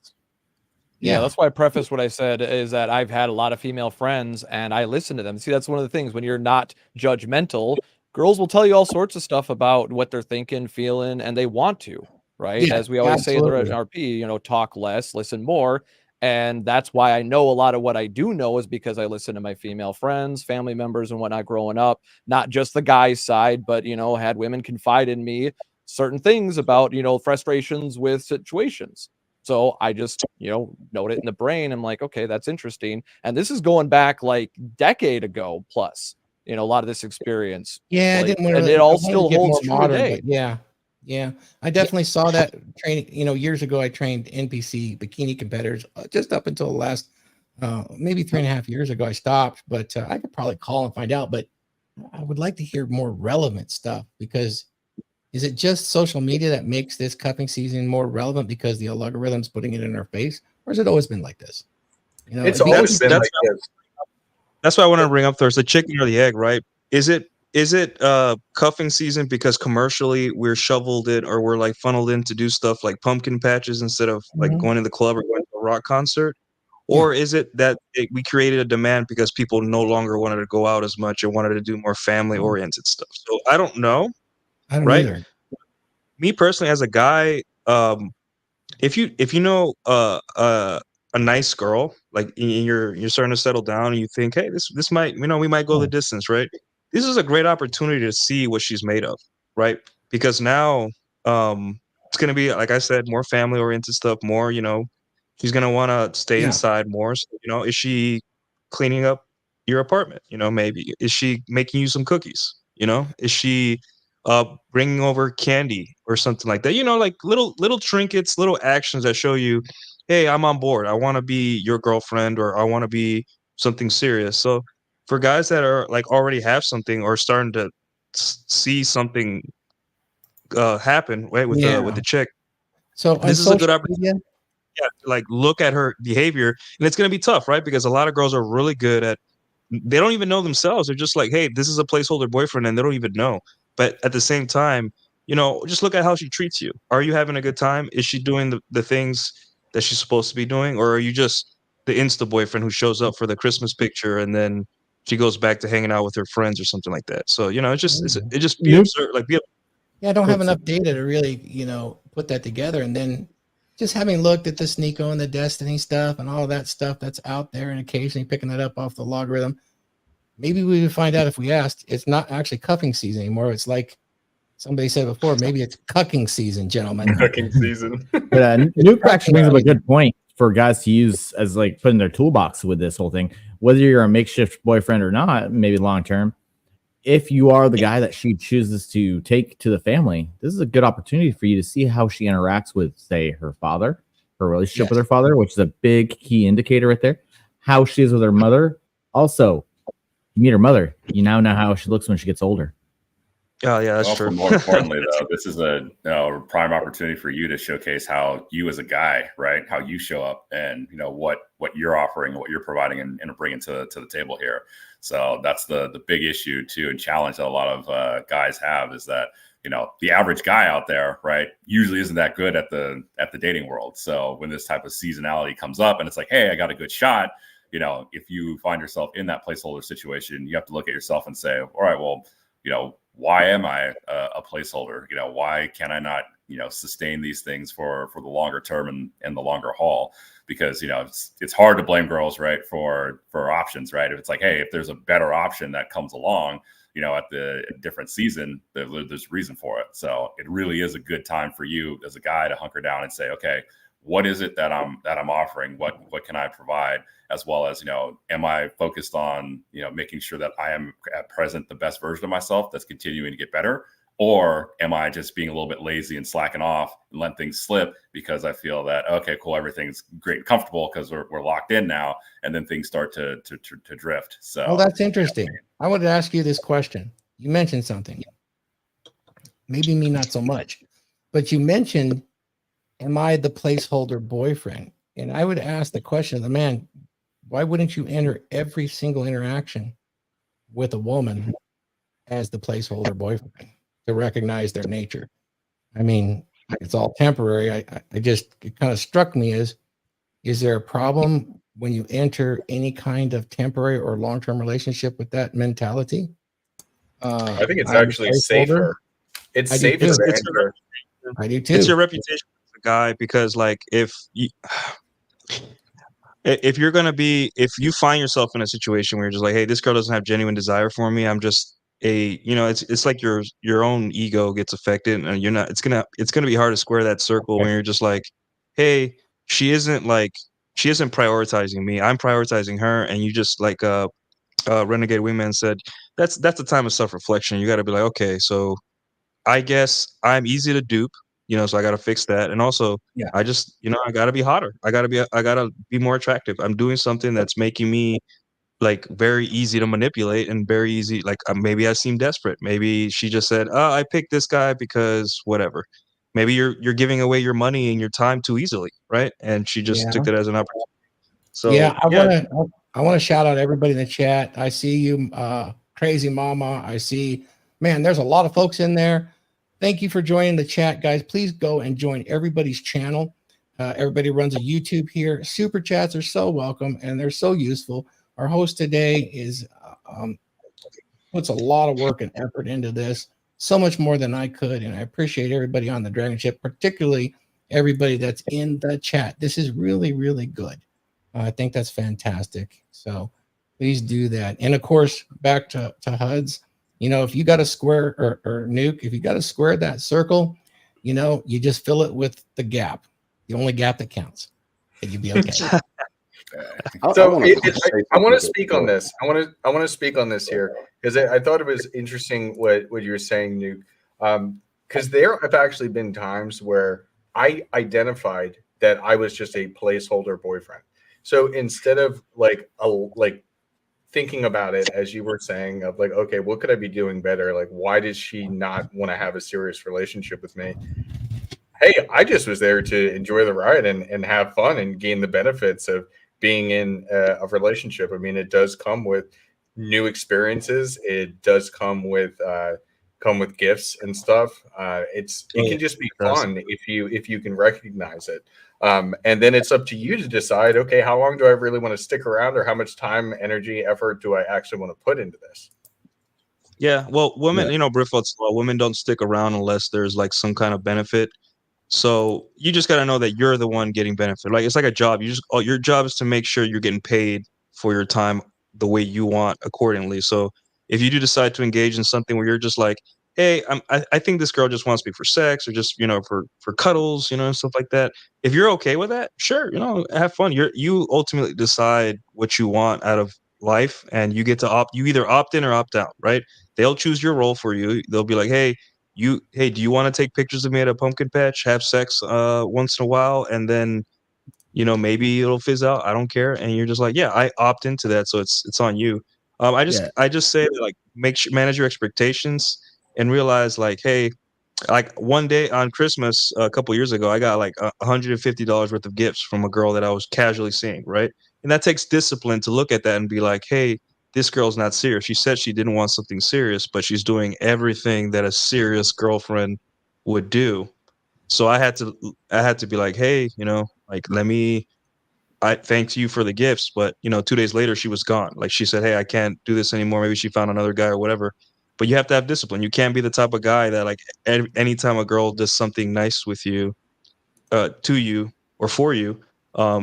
D: Yeah, that's why I preface what I said is that I've had a lot of female friends and I listen to them. See, that's one of the things when you're not judgmental, girls will tell you all sorts of stuff about what they're thinking, feeling, and they want to, right?
F: Yeah,
D: As we always say in the
F: absolutely.
D: RP, talk less, listen more. And that's why I know a lot of what I do know is because I listen to my female friends, family members, and whatnot growing up, not just the guy's side, but, had women confide in me certain things about, frustrations with situations. So I just, note it in the brain. I'm like, okay, that's interesting. And this is going back like decade ago plus, a lot of this experience.
F: Yeah, I
D: Like,
F: didn't want
D: and
F: to.
D: it
F: I
D: all
F: wanted to
D: still
F: get
D: holds
F: more
D: true
F: modern,
D: today.
F: but yeah, I definitely saw that training. Years ago, I trained NPC bikini competitors. Just up until the last, maybe 3.5 years ago, I stopped. But I could probably call and find out. But I would like to hear more relevant stuff because is it just social media that makes this cuffing season more relevant because the algorithm's putting it in our face, or has it always been like this?
B: It's always been like this.
G: That's why I want to bring up Thor. It's the chicken or the egg, right? Is it cuffing season because commercially we're shoveled in or we're like funneled in to do stuff like pumpkin patches instead of like going to the club or going to a rock concert? Or is it that we created a demand because people no longer wanted to go out as much and wanted to do more family oriented stuff? So I don't know.
F: I don't
G: Right?
F: either.
G: Me personally, as a guy, if you know a nice girl, like you're starting to settle down and you think, hey, this might, we might go the distance, right? This is a great opportunity to see what she's made of, right? Because now it's gonna be, like I said, more family oriented stuff, more, she's gonna want to stay inside more. So, is she cleaning up your apartment? Maybe is she making you some cookies? Is she bringing over candy or something like that? Like little trinkets, little actions that show you, hey, I'm on board. I want to be your girlfriend, or I want to be something serious. So for guys that are like already have something or starting to see something happen, right, with the chick,
F: So
G: this is a good opportunity. Yeah, to like look at her behavior, and it's going to be tough, right? Because a lot of girls are really good at, they don't even know themselves. They're just like, hey, this is a placeholder boyfriend, and they don't even know. But at the same time, just look at how she treats you. Are you having a good time? Is she doing the things that she's supposed to be doing? Or are you just the Insta boyfriend who shows up for the Christmas picture and then she goes back to hanging out with her friends or something like that? So, it just be absurd. Like,
F: I don't have enough data to really, put that together. And then just having looked at the Sneeko and the Destiny stuff and all that stuff that's out there and occasionally picking that up off the logarithm, maybe we would find out if we asked. It's not actually cuffing season anymore. It's like somebody said before, maybe it's cucking season, gentlemen.
B: Cucking season.
C: But Nuke actually brings up a good point for guys to use as like put in their toolbox with this whole thing. Whether you're a makeshift boyfriend or not, maybe long term, if you are the guy that she chooses to take to the family, this is a good opportunity for you to see how she interacts with, say, her father, her relationship with her father, which is a big key indicator right there. How she is with her mother. Also, you meet her mother, you now know how she looks when she gets older.
G: Oh yeah, that's true.
H: More importantly, though, this is a prime opportunity for you to showcase how you as a guy, right, how you show up, and what you're offering, what you're providing, and bringing to the table here. So that's the big issue too, and challenge that a lot of guys have is that the average guy out there, right, usually isn't that good at the dating world. So when this type of seasonality comes up, and it's like, hey, I got a good shot. If you find yourself in that placeholder situation, you have to look at yourself and say, all right, well, why am I a placeholder? Why can I not, sustain these things for the longer term and the longer haul? Because, it's hard to blame girls, right, for options, right? If it's like, hey, if there's a better option that comes along, at the different season, there's reason for it. So it really is a good time for you as a guy to hunker down and say, okay, what is it that I'm offering? What can I provide? As well as, am I focused on, making sure that I am at present the best version of myself that's continuing to get better? Or am I just being a little bit lazy and slacking off and letting things slip because I feel that, okay, cool, everything's great and comfortable because we're locked in now, and then things start to drift. So,
F: well, that's interesting. I would ask you this question. You mentioned something. Maybe me not so much, but you mentioned, am I the placeholder boyfriend? And I would ask the question of the man, why wouldn't you enter every single interaction with a woman as the placeholder boyfriend to recognize their nature? I mean, it's all temporary. I just, it kind of struck me as, is there a problem when you enter any kind of temporary or long-term relationship with that mentality?
B: I think it's
F: I'm the
B: actually
F: placeholder.
B: safer. It's
F: I do
B: safer
F: too.
B: to
G: It's
B: enter.
F: I do too.
G: It's your reputation as a guy, because like if you find yourself in a situation where you're just like, hey, this girl doesn't have genuine desire for me, I'm just it's like your own ego gets affected, and you're not, it's gonna be hard to square that circle when you're just like, hey, she isn't prioritizing me, I'm prioritizing her, and you just like Renegade Wingman said, that's a time of self-reflection. You got to be like, okay, so I guess I'm easy to dupe, so I got to fix that. And also,
F: Yeah.
G: I just, I got to be hotter. I got to be more attractive. I'm doing something that's making me like very easy to manipulate and very easy. Like maybe I seem desperate. Maybe she just said, "Oh, I picked this guy because whatever." Maybe you're giving away your money and your time too easily, right? And she just took it as an opportunity. So
F: I want to shout out everybody in the chat. I see you, Crazy Mama. I see, man, there's a lot of folks in there. Thank you for joining the chat, guys. Please go and join everybody's channel. Everybody runs a YouTube here. Super chats are so welcome and they're so useful. Our host today is puts a lot of work and effort into this, so much more than I could, and I appreciate everybody on the DragonShip, particularly everybody that's in the chat. This is really, really good. I think that's fantastic. So please do that. And of course, back to Huds, if you got a square or Nuke, if you got to square that circle, you just fill it with the gap, the only gap that counts, and you'll be okay.
B: So I want to speak on this. I want to speak on this here because I thought it was interesting what you were saying, Nuke. Because there have actually been times where I identified that I was just a placeholder boyfriend. So instead of like thinking about it, as you were saying, of like, okay, what could I be doing better? Like, why does she not want to have a serious relationship with me? Hey, I just was there to enjoy the ride and have fun and gain the benefits of being in a relationship. I mean, it does come with new experiences. It does come with gifts and stuff. It can just be fun if you can recognize it. And then it's up to you to decide, okay, how long do I really want to stick around, or how much time, energy, effort do I actually want to put into this?
G: Yeah, well, women, Briffel's law, women don't stick around unless there's like some kind of benefit. So you just got to know that you're the one getting benefit. Like it's like a job. Your job is to make sure you're getting paid for your time the way you want accordingly. So if you do decide to engage in something where you're just like, hey, I think this girl just wants me for sex, or just for cuddles, and stuff like that. If you're okay with that, sure, have fun. You ultimately decide what you want out of life, and you get to opt. You either opt in or opt out, right? They'll choose your role for you. They'll be like, hey, do you want to take pictures of me at a pumpkin patch, have sex once in a while, and then maybe it'll fizz out, I don't care, and you're just like, yeah, I opt into that, so it's on you. I just say that, like, manage your expectations and realize, like, hey, like one day on Christmas a couple years ago, I got like $150 worth of gifts from a girl that I was casually seeing, right? And that takes discipline to look at that and be like, hey, this girl's not serious. She said she didn't want something serious, but she's doing everything that a serious girlfriend would do. So I had to be like, hey, like, I thank you for the gifts, but 2 days later she was gone. Like, she said, hey, I can't do this anymore. Maybe she found another guy or whatever. But you have to have discipline. You can't be the type of guy that, like, anytime a girl does something nice with you, to you or for you,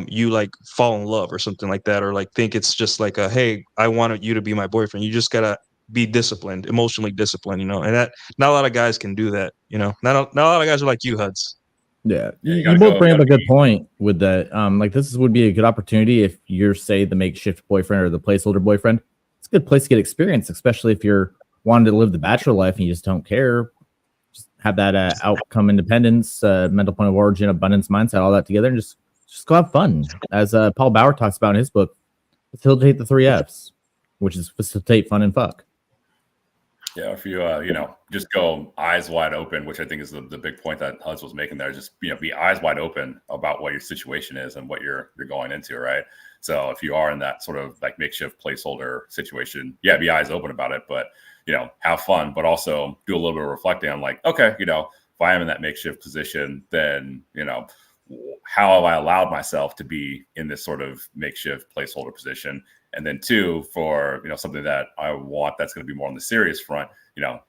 G: you like fall in love or something like that, or like think it's just like hey, I wanted you to be my boyfriend. You just gotta be disciplined, emotionally disciplined, and that not a lot of guys can do that. Not a lot of guys are like you, Huds.
C: Yeah, you both bring up a good point with that. Like, this would be a good opportunity if you're, say, the makeshift boyfriend or the placeholder boyfriend. It's a good place to get experience, especially if you're wanting to live the bachelor life and you just don't care. have that outcome independence, mental point of origin, abundance mindset, all that together, and just go have fun. As Paul Bauer talks about in his book, facilitate the 3 Fs, which is facilitate, fun, and fuck.
H: Yeah, if you just go eyes wide open, which I think is the big point that Huds was making there. Just be eyes wide open about what your situation is and what you're going into, right? So if you are in that sort of like makeshift placeholder situation, yeah, be eyes open about it, but have fun, but also do a little bit of reflecting on like, okay, if I am in that makeshift position, then how have I allowed myself to be in this sort of makeshift placeholder position? And then 2, for something that I want that's going to be more on the serious front,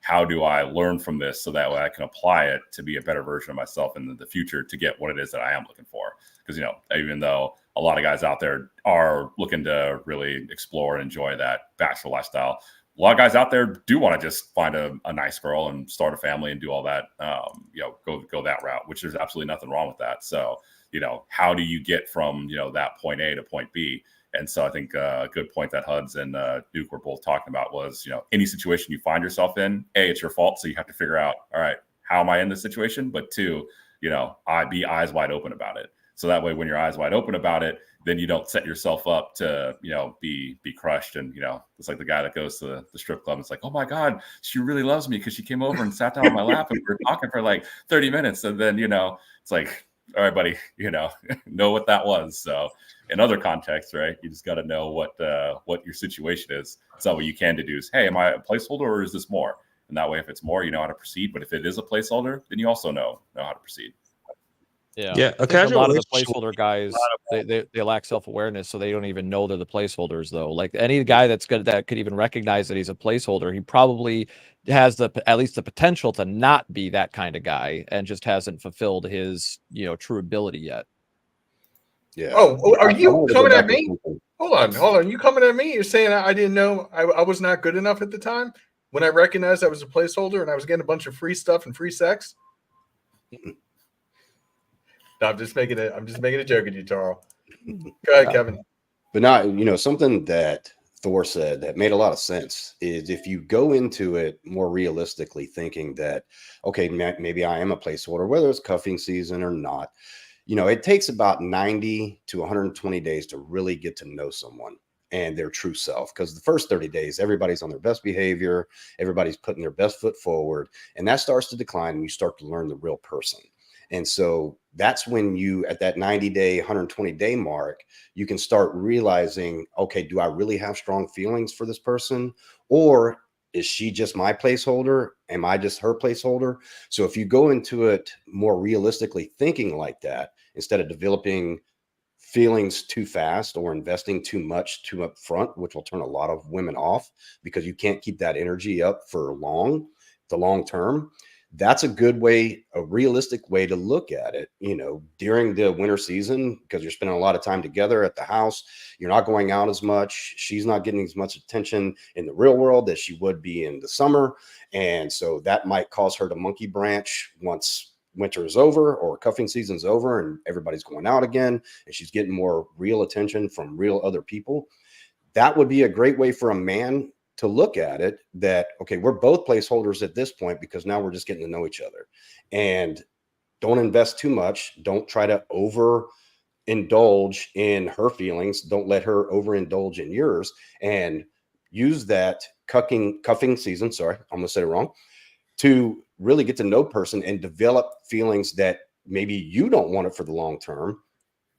H: how do I learn from this so that way I can apply it to be a better version of myself in the future to get what it is that I am looking for? Because even though a lot of guys out there are looking to really explore and enjoy that bachelor lifestyle, a lot of guys out there do want to just find a nice girl and start a family and do all that, go that route, which there's absolutely nothing wrong with that. So, how do you get from, that point A to point B? And so I think a good point that Huds and Nuke were both talking about was, any situation you find yourself in, A, it's your fault. So you have to figure out, all right, how am I in this situation? But 2, I be eyes wide open about it. So that way, when you're eyes wide open about it, then you don't set yourself up to, be crushed. And, it's like the guy that goes to the strip club. It's like, oh my God, she really loves me because she came over and sat down on my lap and we were talking for like 30 minutes. And then, it's like, all right, buddy, know what that was. So in other contexts, right, you just got to know what your situation is. So what you can deduce, hey, am I a placeholder or is this more? And that way, if it's more, you know how to proceed. But if it is a placeholder, then you also know how to proceed.
D: Yeah. A lot of the placeholder guys, they lack self-awareness, so they don't even know they're the placeholders, though. Like any guy that could even recognize that he's a placeholder, he probably has at least the potential to not be that kind of guy and just hasn't fulfilled his, true ability yet.
E: Yeah.
B: Oh, are you coming at me? Hold on. You coming at me? You're saying I didn't know I was not good enough at the time when I recognized I was a placeholder and I was getting a bunch of free stuff and free sex? No, I'm just making a joke at you, Taro. Go ahead, Kevin.
E: But not, something that Thor said that made a lot of sense is if you go into it more realistically thinking that, okay, maybe I am a placeholder, whether it's cuffing season or not, it takes about 90 to 120 days to really get to know someone and their true self. Because the first 30 days, everybody's on their best behavior. Everybody's putting their best foot forward. And that starts to decline and you start to learn the real person. And so that's when you, at that 90-day, 120-day mark, you can start realizing, okay, do I really have strong feelings for this person? Or is she just my placeholder? Am I just her placeholder? So if you go into it more realistically thinking like that, instead of developing feelings too fast or investing too much too up front, which will turn a lot of women off because you can't keep that energy up for the long term. That's a good way, a realistic way to look at it, during the winter season, because you're spending a lot of time together at the house. You're not going out as much. She's not getting as much attention in the real world as she would be in the summer. And so that might cause her to monkey branch once winter is over or cuffing season's over and everybody's going out again and she's getting more real attention from real other people. That would be a great way for a man to look at it that, okay, we're both placeholders at this point because now we're just getting to know each other. And don't invest too much. Don't try to overindulge in her feelings. Don't let her overindulge in yours. And use that cuffing season, sorry, I'm going to say it wrong, to really get to know person and develop feelings that maybe you don't want it for the long term,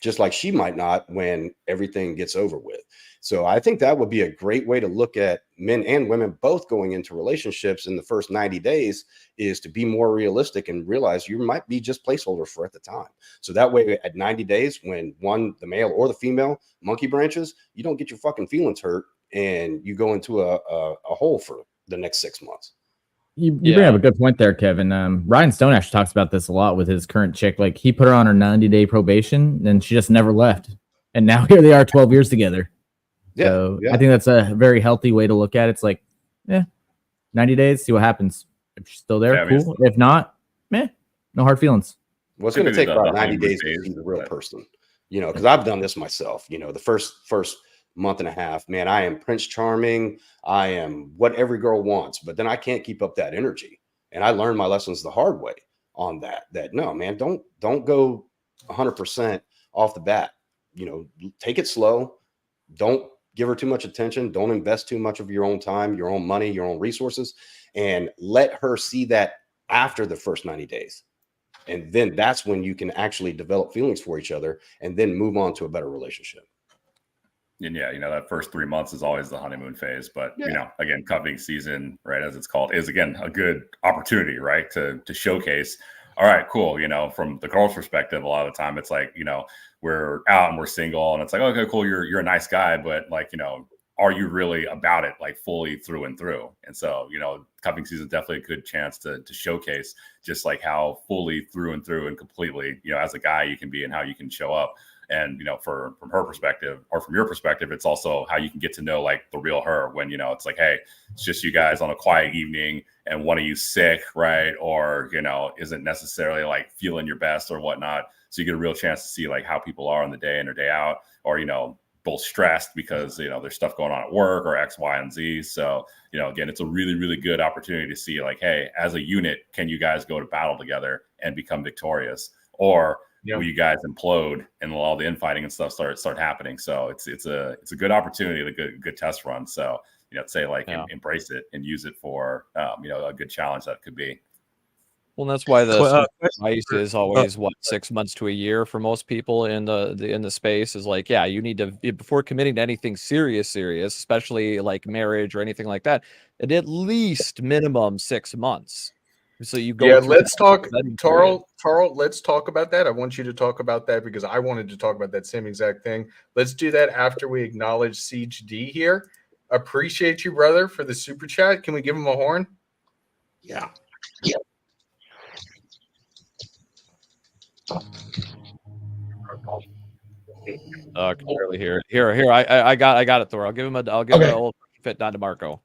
E: just like she might not when everything gets over with. So I think that would be a great way to look at men and women both going into relationships in the first 90 days is to be more realistic and realize you might be just placeholder for at the time. So that way at 90 days, when the male or the female monkey branches, you don't get your fucking feelings hurt and you go into a hole for the next 6 months.
C: You bring up a good point there, Kevin. Ryan Stone actually talks about this a lot with his current chick. Like he put her on her 90-day probation and she just never left. And now here they are 12 years together. So I think that's a very healthy way to look at it. It's like, 90 days, see what happens. If she's still there, cool. If not, no hard feelings.
E: Well, it's going to take about 90 days to see the real person, because I've done this myself. The first month and a half, I am Prince Charming. I am what every girl wants, but then I can't keep up that energy. And I learned my lessons the hard way on that no, man, don't go 100% off the bat. You know, take it slow. Don't give her too much attention. Don't invest too much of your own time, your own money, your own resources, and let her see that after the first 90 days. And then that's when you can actually develop feelings for each other and then move on to a better relationship.
H: And yeah, you know, that first 3 months is always the honeymoon phase. But, you know, again, cuffing season, right, as it's called, is, again, a good opportunity, right, to showcase, all right, cool. You know, from the girl's perspective, a lot of the time it's like, you know, we're out and we're single and it's like, okay, cool, you're a nice guy. But, like, you know, are you really about it, like, fully through and through? And so, you know, cuffing season is definitely a good chance to showcase just like how fully through and through and completely, you know, as a guy you can be and how you can show up. And, you know, from her perspective or from your perspective, it's also how you can get to know like the real her when, you know, it's like, hey, it's just you guys on a quiet evening and one of you sick, right? Or, you know, isn't necessarily like feeling your best or whatnot. So you get a real chance to see like how people are on the day in or day out, or, you know, both stressed because, you know, there's stuff going on at work or X, Y, and Z. So, you know, again, it's a really, really good opportunity to see like, hey, as a unit, can you guys go to battle together and become victorious? Or will you guys implode and all the infighting and stuff start happening? So it's a good opportunity, a good test run. So, you know, say like embrace it and use it for you know, a good challenge that could be.
D: Well, that's why the advice is always 6 months to a year for most people in the space is like, yeah, you need to, before committing to anything serious, especially like marriage or anything like that, at least minimum 6 months. So you go.
B: Yeah, let's talk, Tarl, let's talk about that. I want you to talk about that because I wanted to talk about that same exact thing. Let's do that after we acknowledge Siege D here. Appreciate you, brother, for the super chat. Can we give him a horn?
F: Yeah.
D: I can barely hear it. Here. I got it, Thor. I'll give him an old fit Don DeMarco.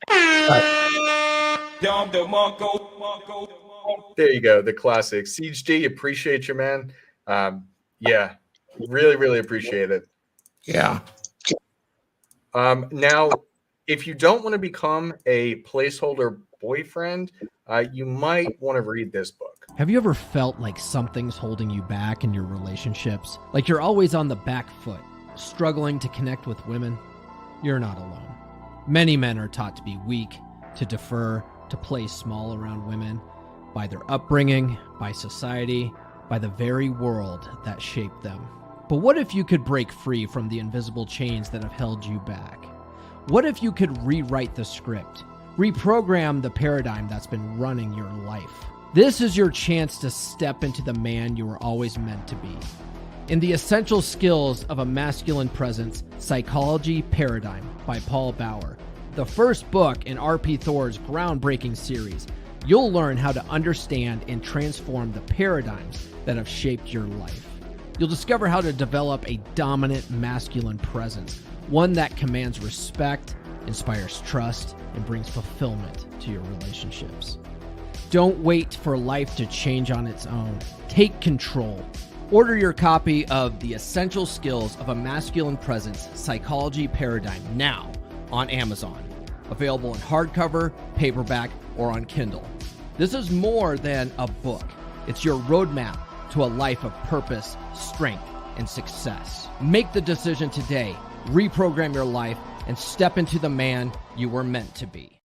B: There you go, the classic. Siege D, appreciate you, man. Yeah, really, really appreciate it.
F: Yeah.
B: Now, if you don't want to become a placeholder boyfriend, you might want to read this book.
I: Have you ever felt like something's holding you back in your relationships? Like you're always on the back foot, struggling to connect with women? You're not alone. Many men are taught to be weak, to defer, to play small around women by their upbringing, by society, by the very world that shaped them. But what if you could break free from the invisible chains that have held you back? What if you could rewrite the script, reprogram the paradigm that's been running your life? This is your chance to step into the man you were always meant to be. In The Essential Skills of a Masculine Presence, Psychology Paradigm by Paul Bauer, the first book in R.P. Thor's groundbreaking series, you'll learn how to understand and transform the paradigms that have shaped your life. You'll discover how to develop a dominant masculine presence, one that commands respect, inspires trust, and brings fulfillment to your relationships. Don't wait for life to change on its own. Take control. Order your copy of The Essential Skills of a Masculine Presence, Psychology Paradigm now on Amazon. Available in hardcover, paperback, or on Kindle. This is more than a book. It's your roadmap to a life of purpose, strength, and success. Make the decision today. Reprogram your life and step into the man you were meant to be.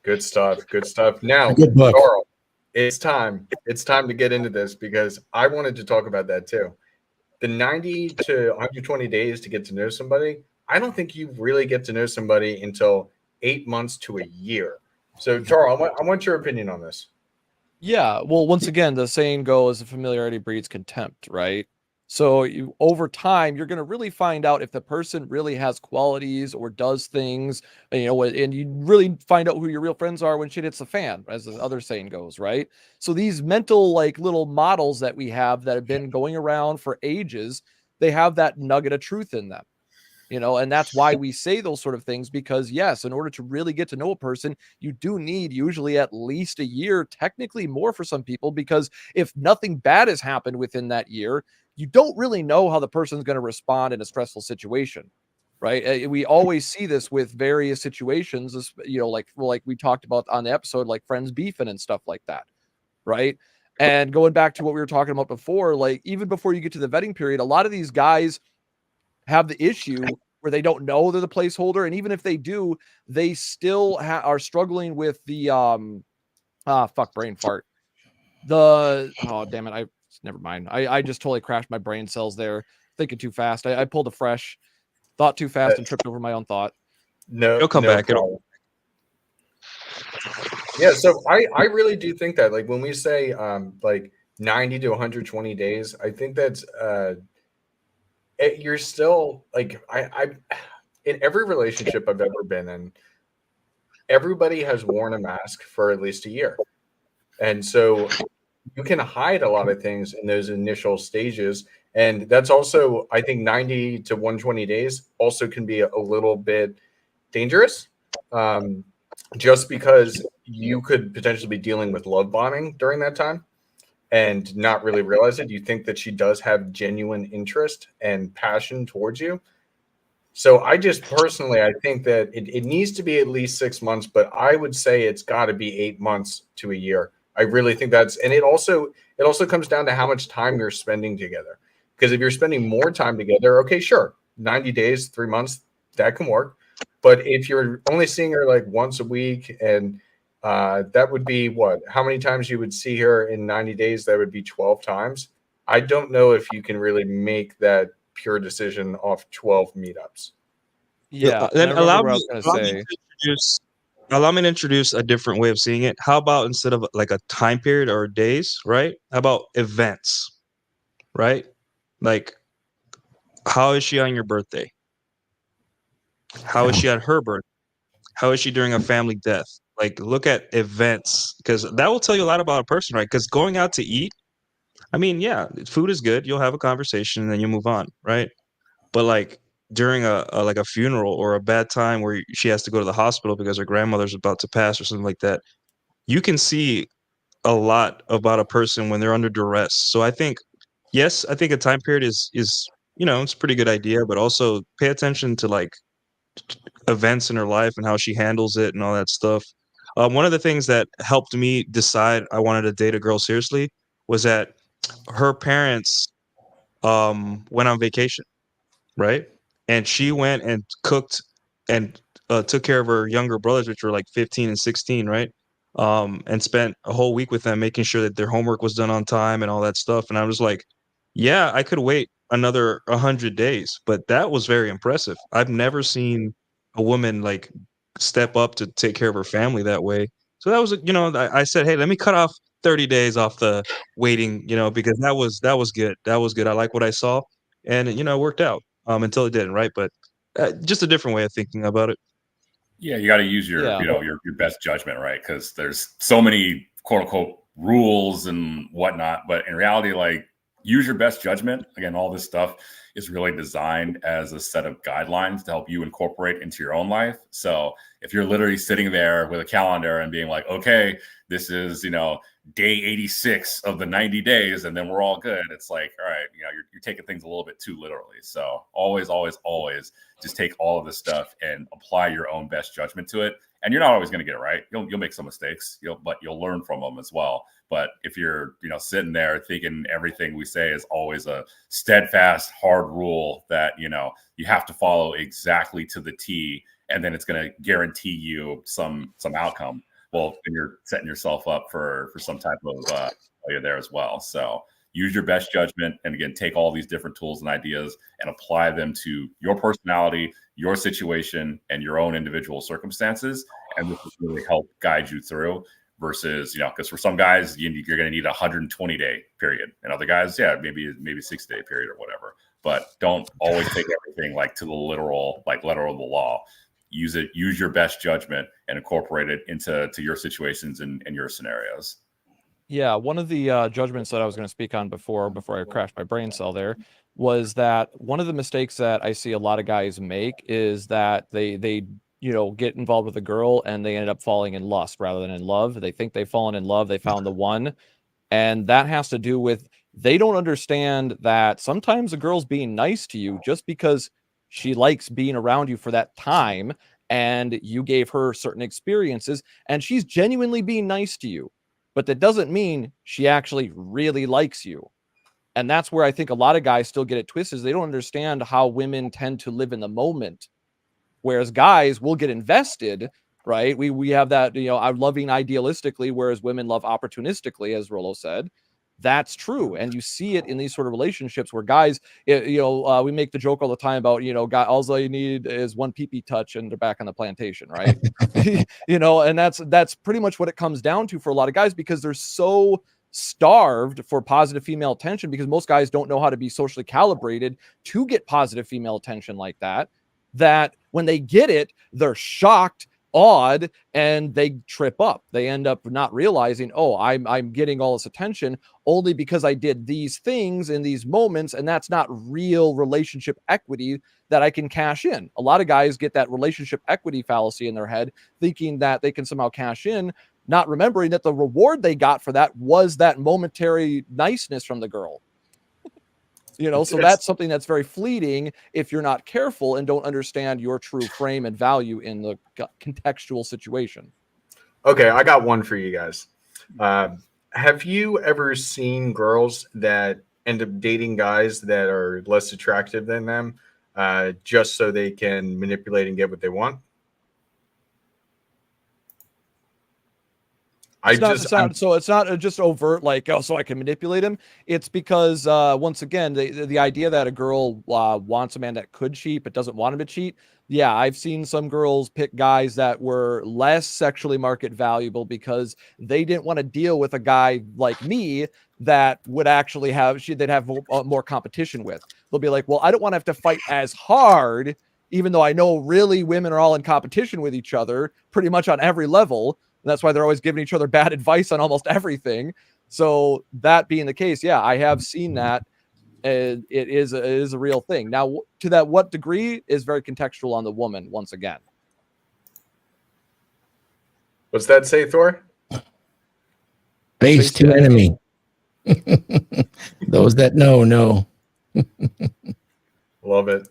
B: Good stuff. Good stuff. Now,
F: Good book.
B: Carl, it's time. It's time to get into this because I wanted to talk about that too. The 90 to 120 days to get to know somebody. I don't think you really get to know somebody until 8 months to a year. So, Charles, I want your opinion on this.
D: Yeah, well, once again, the saying goes, familiarity breeds contempt, right? So over time, you're going to really find out if the person really has qualities or does things, you know, and you really find out who your real friends are when shit hits the fan, as the other saying goes, right? So these mental, like, little models that we have that have been going around for ages, they have that nugget of truth in them. You know, and that's why we say those sort of things, because yes, in order to really get to know a person, you do need usually at least a year, technically more for some people, because if nothing bad has happened within that year, you don't really know how the person's going to respond in a stressful situation. right? We always see this with various situations, like we talked about on the episode, like friends beefing and stuff like that, right? And going back to what we were talking about before, like even before you get to the vetting period, a lot of these guys have the issue where they don't know they're the placeholder, and even if they do, they still are struggling with the brain fart. Damn it, never mind. I just totally crashed my brain cells there, thinking too fast. I pulled a fresh thought too fast and tripped over my own thought.
B: No,
G: It'll come back.
B: Yeah, so I really do think that, like, when we say like 90 to 120 days, I think that's you're still like I in every relationship I've ever been in, everybody has worn a mask for at least a year. And so you can hide a lot of things in those initial stages. And that's also, I think 90 to 120 days also can be a little bit dangerous, just because you could potentially be dealing with love bombing during that time and not really realize it. You think that she does have genuine interest and passion towards you. So I just personally, I think that it needs to be at least 6 months, but I would say it's got to be 8 months to a year. I really think and it also comes down to how much time you're spending together. Because if you're spending more time together, okay, sure, 90 days, 3 months, that can work. But if you're only seeing her like once a week, and that would be what? How many times you would see her in 90 days? That would be 12 times. I don't know if you can really make that pure decision off 12 meetups.
D: Yeah.
G: Then allow me to introduce a different way of seeing it. How about instead of like a time period or days, right? How about events, right? Like, how is she on your birthday? How is she on her birthday? How is she during a family death? Like, look at events, because that will tell you a lot about a person, right? Because going out to eat, I mean, yeah, food is good. You'll have a conversation and then you move on, right? But like during a funeral or a bad time where she has to go to the hospital because her grandmother's about to pass or something like that, you can see a lot about a person when they're under duress. So I think, yes, I think a time period is it's a pretty good idea, but also pay attention to like events in her life and how she handles it and all that stuff. One of the things that helped me decide I wanted to date a girl seriously was that her parents went on vacation, right? And she went and cooked and took care of her younger brothers, which were like 15 and 16, right? And spent a whole week with them, making sure that their homework was done on time and all that stuff. And I was like, yeah, I could wait another 100 days, but that was very impressive. I've never seen a woman like step up to take care of her family that way. So that was, I said, hey, let me cut off 30 days off the waiting, because that was good. That was good. I like what I saw, and it worked out until it didn't, right? But just a different way of thinking about it.
H: Yeah, you got to use your your best judgment, right? Because there's so many quote unquote rules and whatnot, but in reality, like, use your best judgment. Again, all this stuff is really designed as a set of guidelines to help you incorporate into your own life. So if you're literally sitting there with a calendar and being like, okay, this is, day 86 of the 90 days, and then we're all good. It's like, all right, you're taking things a little bit too literally. So always, always, always just take all of this stuff and apply your own best judgment to it. And you're not always going to get it right. You'll make some mistakes, but you'll learn from them as well. But if you're, sitting there thinking everything we say is always a steadfast, hard rule that, you have to follow exactly to the T, and then it's going to guarantee you some outcome, well, then you're setting yourself up for some type of failure there as well. So use your best judgment, and again, take all these different tools and ideas and apply them to your personality, your situation, and your own individual circumstances. And this will really help guide you through. Versus, because for some guys, you're going to need a 120-day period, and other guys, maybe 60-day period or whatever. But don't always take everything like to the literal, like letter of the law. Use your best judgment and incorporate it into your situations and your scenarios.
D: Yeah, one of the judgments that I was going to speak on before I crashed my brain cell there was that one of the mistakes that I see a lot of guys make is that they get involved with a girl and they ended up falling in lust rather than in love. They think they've fallen in love, they found the one, and that has to do with they don't understand that sometimes a girl's being nice to you just because She likes being around you for that time, and you gave her certain experiences, and she's genuinely being nice to you. But that doesn't mean she actually really likes you. And that's where I think a lot of guys still get it twisted. They don't understand how women tend to live in the moment, whereas guys will get invested, right? We have that, I'm loving idealistically, whereas women love opportunistically, as Rollo said. That's true. And you see it in these sort of relationships where guys, we make the joke all the time about, guy, all you need is one pee-pee touch and they're back on the plantation, right? And that's pretty much what it comes down to for a lot of guys, because they're so starved for positive female attention, because most guys don't know how to be socially calibrated to get positive female attention like that when they get it, they're shocked, awed, and they trip up. They end up not realizing, oh, I'm getting all this attention only because I did these things in these moments, and that's not real relationship equity that I can cash in. A lot of guys get that relationship equity fallacy in their head, thinking that they can somehow cash in, not remembering that the reward they got for that was that momentary niceness from the girl. So that's something that's very fleeting if you're not careful and don't understand your true frame and value in the contextual situation.
B: Okay, I got one for you guys. Have you ever seen girls that end up dating guys that are less attractive than them just so they can manipulate and get what they want?
D: It's not just overt, like, oh, so I can manipulate him. It's because once again, the idea that a girl wants a man that could cheat but doesn't want him to cheat. Yeah, I've seen some girls pick guys that were less sexually market valuable because they didn't want to deal with a guy like me that would actually they'd have more competition with. They'll be like, well, I don't want to have to fight as hard, even though I know really women are all in competition with each other pretty much on every level. And that's why they're always giving each other bad advice on almost everything. So that being the case, yeah, I have seen that. And it is a real thing. Now, to that what degree is very contextual on the woman, once again.
B: What's that say, Thor?
F: Base to enemy. Those that know.
B: Love it.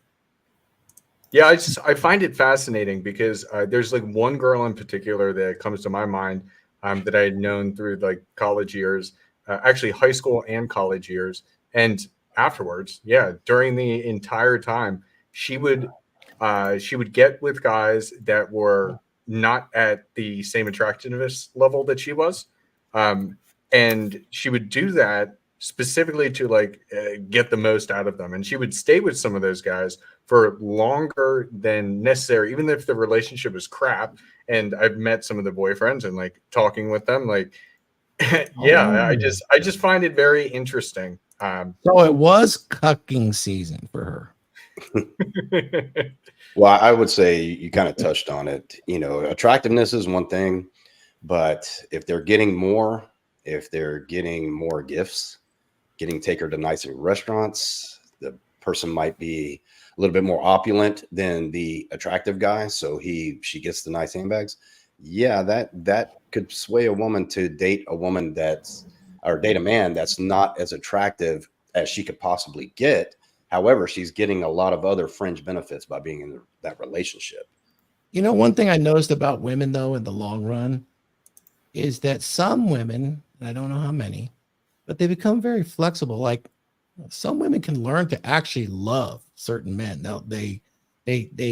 B: Yeah, I find it fascinating because there's like one girl in particular that comes to my mind that I had known through like college years, actually high school and college years, and afterwards, during the entire time, she would get with guys that were not at the same attractiveness level that she was, and she would do that specifically to like get the most out of them, and she would stay with some of those guys for longer than necessary, even if the relationship was crap. And I've met some of the boyfriends and like talking with them, like, I just find it very interesting.
F: So it was cucking season for her.
E: Well, I would say you kind of touched on it. Attractiveness is one thing, but if they're getting more gifts, take her to nicer restaurants, the person might be a little bit more opulent than the attractive guy, so she gets the nice handbags. Yeah, that could sway a woman to date a woman date a man that's not as attractive as she could possibly get. However, she's getting a lot of other fringe benefits by being in that relationship.
F: One thing I noticed about women, though, in the long run, is that some women, I don't know how many, but they become very flexible. Like some women can learn to actually love certain men. They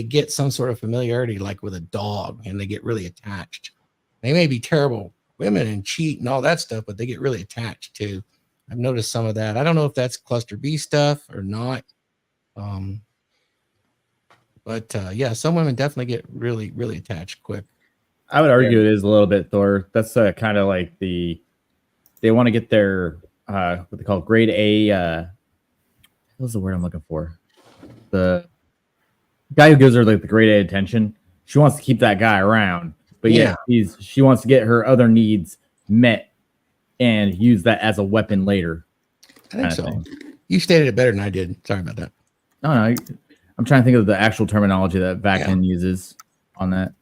F: get some sort of familiarity, like with a dog, and they get really attached. They may be terrible women and cheat and all that stuff, but they get really attached too. I've noticed some of that. I don't know if that's cluster B stuff or not. But some women definitely get really, really attached quick.
C: I would argue it is a little bit, Thor. That's kind of like they want to get their what they call grade A. What's the word I'm looking for? The guy who gives her like the grade A attention. She wants to keep that guy around, but she wants to get her other needs met and use that as a weapon later.
F: I think so. You stated it better than I did. Sorry about that.
C: No, I'm trying to think of the actual terminology that Viking uses on that.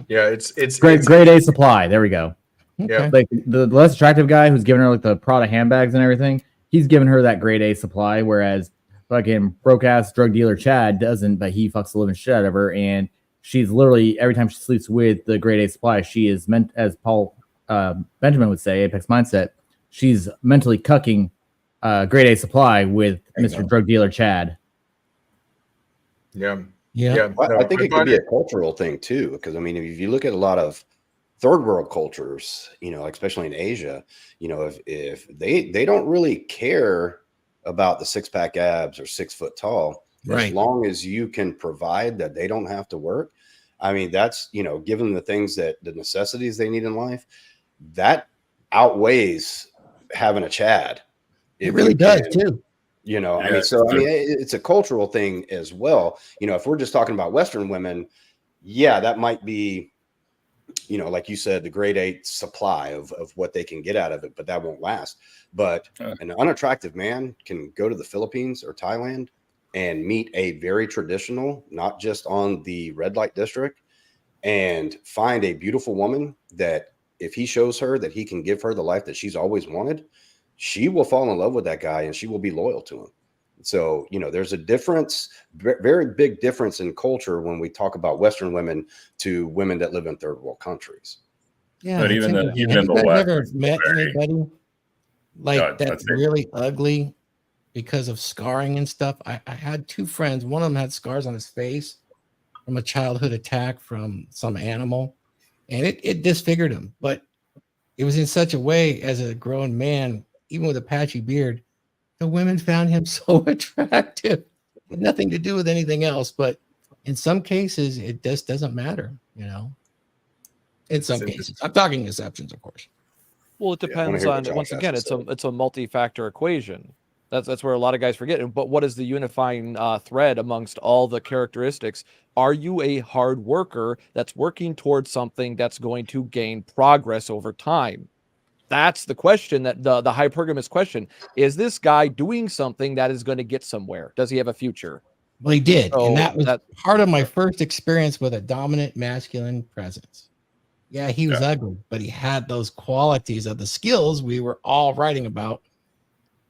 B: Yeah, it's
C: grade A supply. There we go.
F: Okay.
B: Yeah.
C: Like the less attractive guy who's giving her like the Prada handbags and everything, he's giving her that grade A supply. Whereas fucking broke ass drug dealer Chad doesn't, but he fucks the living shit out of her, and she's literally every time she sleeps with the grade A supply, she is meant, as Paul Benjamin would say, Apex Mindset, she's mentally cucking grade A supply with Mr. Drug Dealer Chad.
B: Yeah.
E: Well, I think it could be a cultural thing too, because I mean, if you look at a lot of third world cultures, especially in Asia, if they don't really care about the 6-pack abs or 6 foot tall,
F: Right.
E: as long as you can provide that they don't have to work. I mean, that's, given the things the necessities they need in life, that outweighs having a Chad.
F: It really does too.
E: It's a cultural thing as well. If we're just talking about Western women, yeah, that might be, like you said, the grade 8 supply of what they can get out of it, but that won't last. But an unattractive man can go to the Philippines or Thailand and meet a very traditional, not just on the red light district, and find a beautiful woman that if he shows her that he can give her the life that she's always wanted, she will fall in love with that guy and she will be loyal to him. So, there's a difference, very big difference in culture when we talk about Western women to women that live in third world countries.
F: Yeah.
H: But even in the West,
F: ever met anybody like that's really ugly because of scarring and stuff? I had 2 friends. One of them had scars on his face from a childhood attack from some animal, and it disfigured him. But it was in such a way, as a grown man, even with a patchy beard, the women found him so attractive. It had nothing to do with anything else, but in some cases, it just doesn't matter, In some cases, I'm talking exceptions, of course.
D: Well, it depends on, once again, it's a multi-factor equation. That's where a lot of guys forget. But what is the unifying thread amongst all the characteristics? Are you a hard worker that's working towards something that's going to gain progress over time? That's the question, that the hypergamous question. Is this guy doing something that is going to get somewhere? Does he have a future?
F: Well, he did. And that was part of my first experience with a dominant masculine presence. Yeah, he was ugly, but he had those qualities of the skills we were all writing about.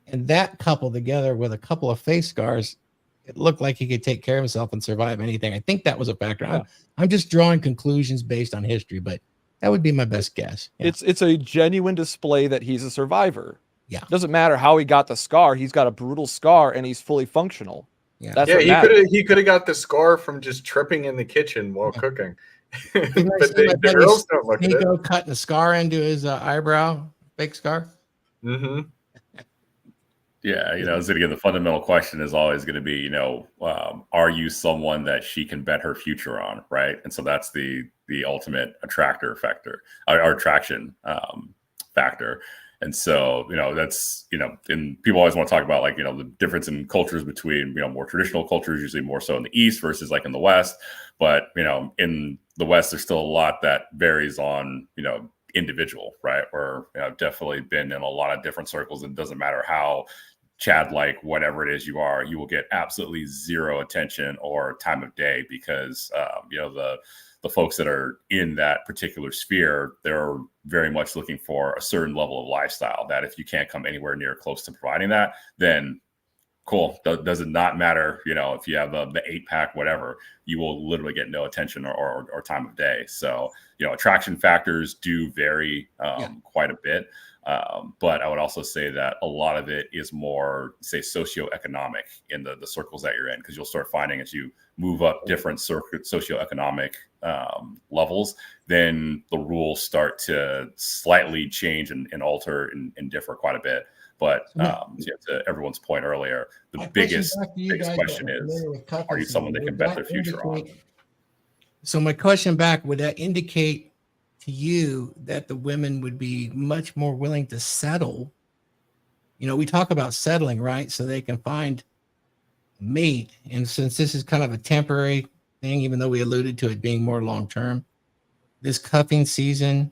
F: And that coupled together with a couple of face scars, it looked like he could take care of himself and survive anything. I think that was a factor. Yeah. I'm just drawing conclusions based on history, but that would be my best guess. Yeah.
D: It's a genuine display that he's a survivor.
F: Yeah.
D: Doesn't matter how he got the scar. He's got a brutal scar and he's fully functional.
F: Yeah.
D: That's
B: he could have got the scar from just tripping in the kitchen while cooking. But the girls don't look at it.
F: Cutting a scar into his eyebrow, fake scar.
B: Mm-hmm.
H: Yeah, so again, the fundamental question is always going to be, are you someone that she can bet her future on, right? And so that's the ultimate attractor factor, or attraction factor. And so, that's, and people always want to talk about the difference in cultures between, more traditional cultures, usually more so in the East versus in the West. But, in the West, there's still a lot that varies on, individual, right? Where I've definitely been in a lot of different circles, and it doesn't matter how Chad, whatever it is you are, you will get absolutely zero attention or time of day, because the folks that are in that particular sphere, they're very much looking for a certain level of lifestyle that if you can't come anywhere near close to providing that, then cool. Does it not matter, if you have the 8-pack, whatever, you will literally get no attention or time of day. So, attraction factors do vary quite a bit. But I would also say that a lot of it is more, say, socioeconomic in the circles that you're in, because you'll start finding as you move up different socioeconomic levels, then the rules start to slightly change and alter and differ quite a bit. But to everyone's point earlier, the biggest question is, are you someone that can bet their future on?
F: So my question back, would that indicate to you that the women would be much more willing to settle? We talk about settling, right? So they can find a mate. And since this is kind of a temporary thing, even though we alluded to it being more long-term, this cuffing season,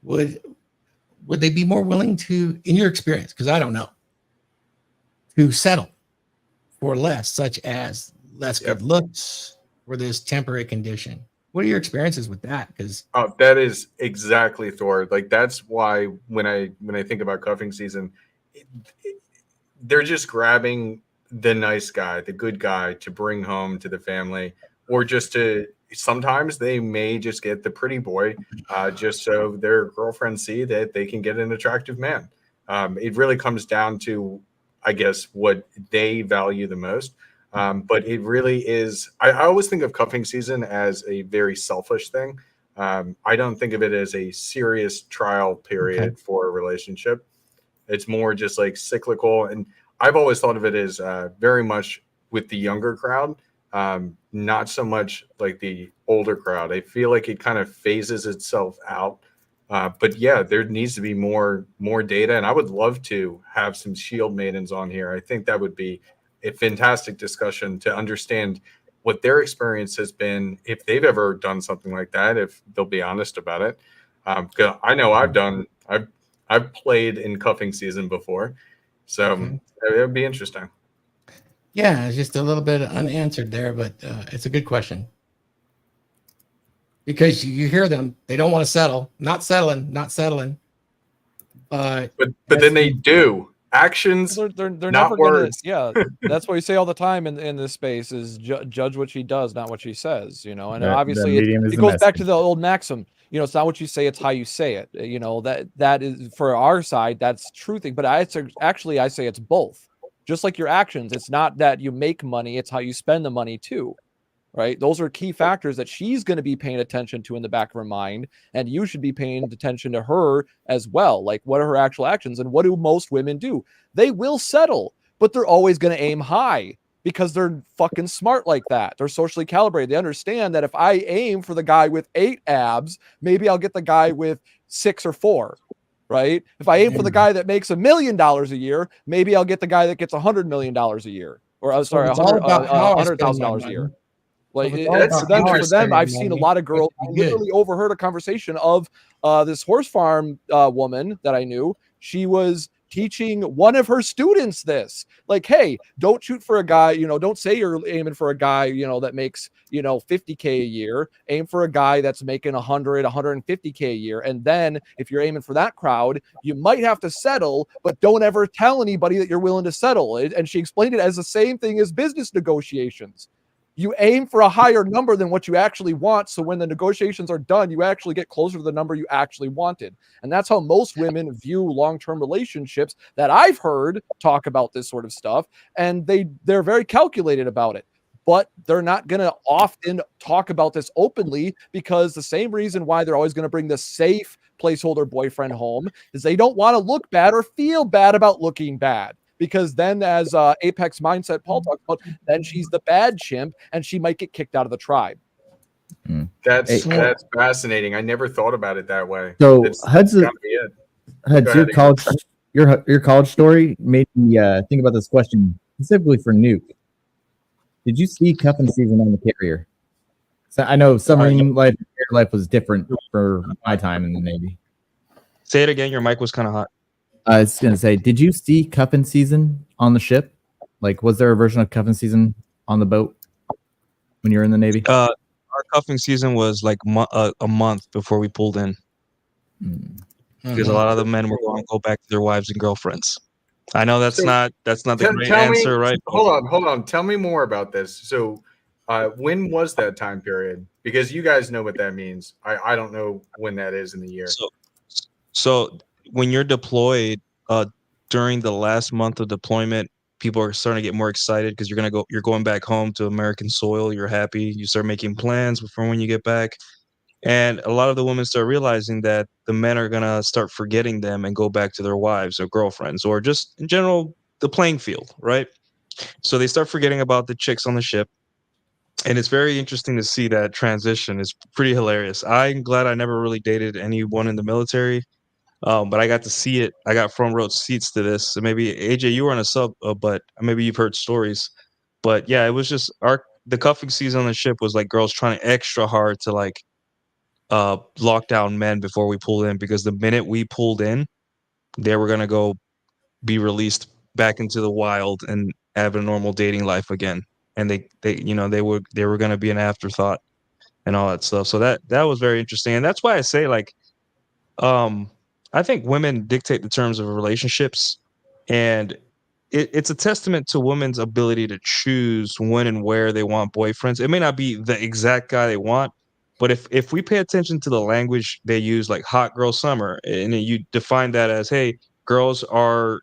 F: would they be more willing to, in your experience, because I don't know, to settle for less, such as less good looks or this temporary condition? What are your experiences with that? Because
B: that is exactly Thor. That's why when I think about cuffing season, they're just grabbing the nice guy, the good guy to bring home to the family, or just to sometimes they may just get the pretty boy just so their girlfriends see that they can get an attractive man. It really comes down to, I guess, what they value the most. But it really is, I always think of cuffing season as a very selfish thing. I don't think of it as a serious trial period for a relationship. It's more just like cyclical. And I've always thought of it as very much with the younger crowd, not so much like the older crowd. I feel like it kind of phases itself out. But yeah, there needs to be more data. And I would love to have some shield maidens on here. I think that would be a fantastic discussion to understand what their experience has been, if they've ever done something like that, if they'll be honest about it. 'Cause I know I've played in cuffing season before, so it would be interesting.
F: Yeah, it's just a little bit unanswered there, but it's a good question. Because you hear them, they don't want to settle, not settling.
B: But then they do. Actions,
D: they're
B: not
D: never
B: words.
D: gonna. Yeah, that's what we say all the time in this space is judge what she does, not what she says. And obviously it goes back to the old maxim. It's not what you say, it's how you say it. That is for our side, that's true thing. But I say it's both. Just like your actions, it's not that you make money, it's how you spend the money too. Right? Those are key factors that she's going to be paying attention to in the back of her mind. And you should be paying attention to her as well. Like, what are her actual actions? And what do most women do? They will settle, but they're always going to aim high because they're fucking smart like that. They're socially calibrated. They understand that if I aim for the guy with 8 abs, maybe I'll get the guy with 6 or 4. Right? If I aim for the guy that makes $1 million a year, maybe I'll get the guy that gets $100 million a year. Or $100,000 a year. Like for them, I've seen a lot of girls. I literally overheard a conversation of this horse farm woman that I knew. She was teaching one of her students this, like, hey, don't shoot for a guy, don't say you're aiming for a guy, that makes, $50K a year. Aim for a guy that's making $150K a year. And then if you're aiming for that crowd, you might have to settle, but don't ever tell anybody that you're willing to settle. And she explained it as the same thing as business negotiations. You aim for a higher number than what you actually want. So when the negotiations are done, you actually get closer to the number you actually wanted. And that's how most women view long-term relationships that I've heard talk about this sort of stuff. And they're very calculated about it. But they're not going to often talk about this openly because the same reason why they're always going to bring the safe placeholder boyfriend home is they don't want to look bad or feel bad about looking bad. Because then, as Apex Mindset Paul talked about, then she's the bad chimp and she might get kicked out of the tribe.
B: That's fascinating. I never thought about it that way.
C: So Huds, your college story made me think about this question specifically for Nuke. Did you see cuffing season on the carrier? So I know submarine life was different for my time in the Navy.
G: Say it again. Your mic was kind of hot.
C: I was going to say, did you see cuffing season on the ship? Like, was there a version of cuffing season on the boat when you were in the Navy?
G: Our cuffing season was like a month before we pulled in. Because a lot of the men were going to go back to their wives and girlfriends. I know that's not the great answer, right?
B: Hold on. Tell me more about this. So when was that time period? Because you guys know what that means. I don't know when that is in the year.
G: So when you're deployed, during the last month of deployment, people are starting to get more excited because you're going back home to American soil. You're happy. You start making plans before when you get back. And a lot of the women start realizing that the men are going to start forgetting them and go back to their wives or girlfriends or just in general, the playing field, right? So they start forgetting about the chicks on the ship. And it's very interesting to see that transition. It's pretty hilarious. I'm glad I never really dated anyone in the military. But I got to see it. I got front row seats to this. So maybe AJ, you were on a sub, but maybe you've heard stories. But yeah, it was just the cuffing season on the ship was like girls trying extra hard to like lock down men before we pulled in, because the minute we pulled in, they were gonna go be released back into the wild and have a normal dating life again. And they were gonna be an afterthought and all that stuff. So that was very interesting, and that's why I say like, I think women dictate the terms of relationships, and it's a testament to women's ability to choose when and where they want boyfriends. It may not be the exact guy they want, but if we pay attention to the language they use, like hot girl summer, and you define that as, hey, girls are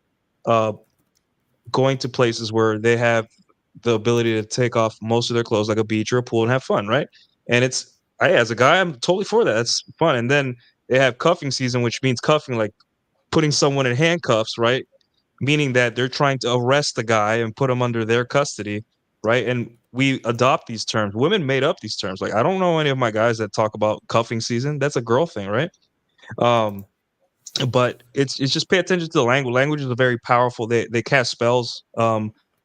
G: going to places where they have the ability to take off most of their clothes, like a beach or a pool, and have fun, right? And as a guy, I'm totally for that. That's fun. And then they have cuffing season, which means cuffing, like putting someone in handcuffs, right? Meaning that they're trying to arrest the guy and put him under their custody, right? And we adopt these terms. Women made up these terms. Like, I don't know any of my guys that talk about cuffing season. That's a girl thing, right? But it's just pay attention to the language. Language is a very powerful. They cast spells.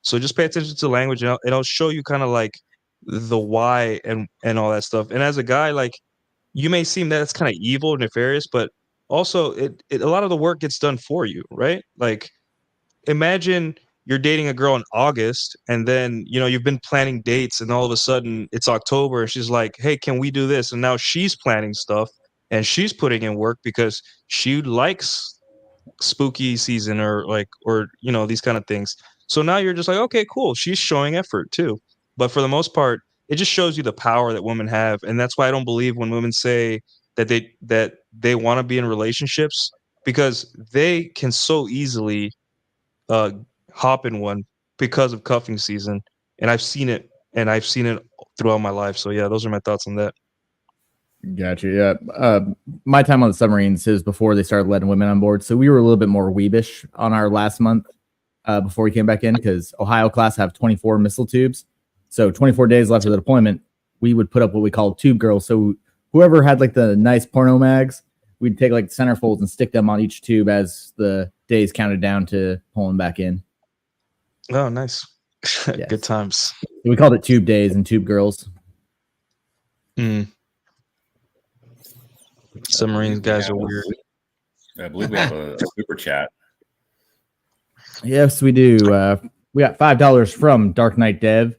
G: So just pay attention to the language, and it'll show you kind of like the why and all that stuff. And as a guy, like, you may seem that it's kind of evil and nefarious, but also it a lot of the work gets done for you, right? Like, imagine you're dating a girl in August, and then you've been planning dates, and all of a sudden it's October and she's like, hey, can we do this? And now she's planning stuff and she's putting in work because she likes spooky season or these kind of things. So now you're just like, okay, cool, she's showing effort too. But for the most part, it just shows you the power that women have. And that's why I don't believe when women say that they want to be in relationships, because they can so easily hop in one because of cuffing season. And I've seen it throughout my life. So yeah, those are my thoughts on that.
C: Gotcha. Yeah. My time on the submarines is before they started letting women on board. So we were a little bit more weebish on our last month before we came back in, because Ohio class have 24 missile tubes. So 24 days left of the deployment, we would put up what we call tube girls. So whoever had like the nice porno mags, we'd take like centerfolds and stick them on each tube as the days counted down to pulling back in.
G: Oh, nice.
C: Yes.
G: Good times.
C: We called it tube days and tube girls.
G: Submarine guys are weird.
H: I believe we have a super chat.
C: Yes, we do. We got $5 from Dark Knight Dev.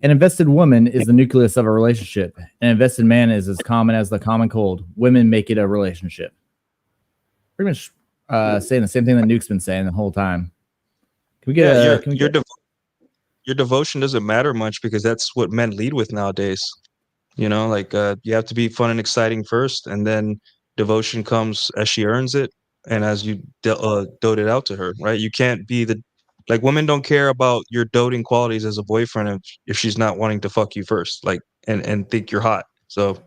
C: An invested woman is the nucleus of a relationship. An invested man is as common as the common cold. Women make it a relationship. Pretty much saying the same thing that Nuke's been saying the whole time. Can we get
G: your devotion doesn't matter much, because that's what men lead with nowadays. You have to be fun and exciting first, and then devotion comes as she earns it and as you dote it out to her, right? You can't be women don't care about your doting qualities as a boyfriend if she's not wanting to fuck you first, and think you're hot. So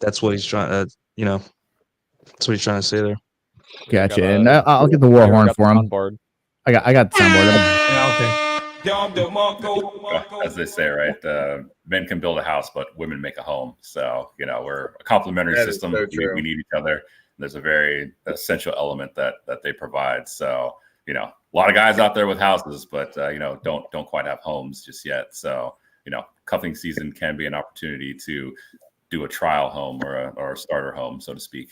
G: that's what he's trying to, that's what he's trying to say there.
C: Gotcha. And I'll get the war horn for him. I got the soundboard.
F: Yeah, okay.
H: As they say, right? Men can build a house, but women make a home. So, we're a complementary system.
B: So
H: we need each other. There's a very essential element that they provide. So, a lot of guys out there with houses, but don't quite have homes just yet. So, cuffing season can be an opportunity to do a trial home or a starter home, so to speak.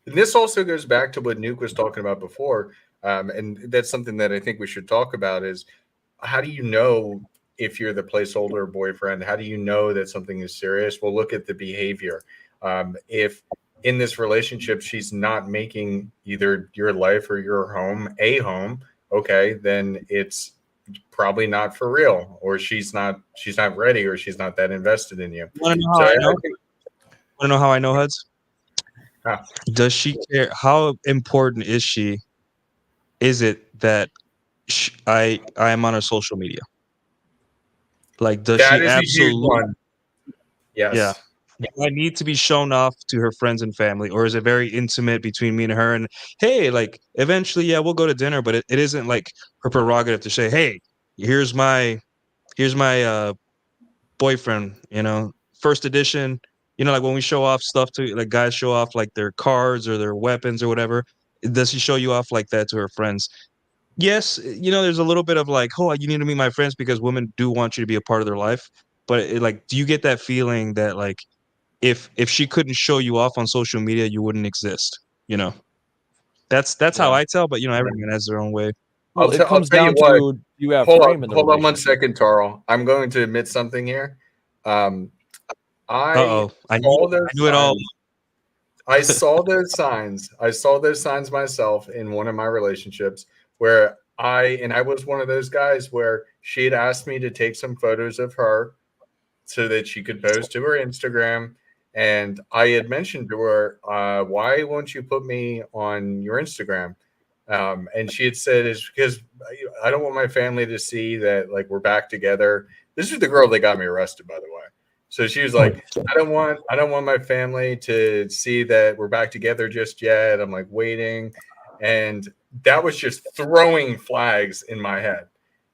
B: And this also goes back to what Nuke was talking about before. And that's something that I think we should talk about is, how do you know if you're the placeholder boyfriend? How do you know that something is serious? Well, look at the behavior. If in this relationship, she's not making either your life or your home a home, okay, then it's probably not for real, or she's not ready, or she's not that invested in you.
G: Want to know how I know, Huds? Does she care? How important is she? Is it that I am on her social media? Like, does
B: that
G: she
B: is
G: absolutely?
B: Yes.
G: Yeah. Do I need to be shown off to her friends and family, or is it very intimate between me and her? And hey, like, eventually, yeah, we'll go to dinner, but it isn't like her prerogative to say, hey, here's my boyfriend, first edition. Like when we show off stuff to, like, guys show off like their cards or their weapons or whatever. Does she show you off like that to her friends? Yes, there's a little bit of like, oh, you need to meet my friends, because women do want you to be a part of their life. But do you get that feeling that, like, if she couldn't show you off on social media, you wouldn't exist? That's how I tell. But every man has their own way.
D: Well, it comes
B: tell
D: down
B: you what,
D: to you have
B: hold
D: frame in the
B: on one
D: relationship.
B: second, Tarl. I'm going to admit something here. I
G: knew it all.
B: I saw those signs. I saw those signs myself in one of my relationships where I was one of those guys where she had asked me to take some photos of her so that she could post to her Instagram. And I had mentioned to her, why won't you put me on your Instagram? And she had said, it's because I don't want my family to see that like we're back together. This is the girl that got me arrested, by the way. So she was like, I don't want my family to see that we're back together just yet. I'm like waiting. And that was just throwing flags in my head.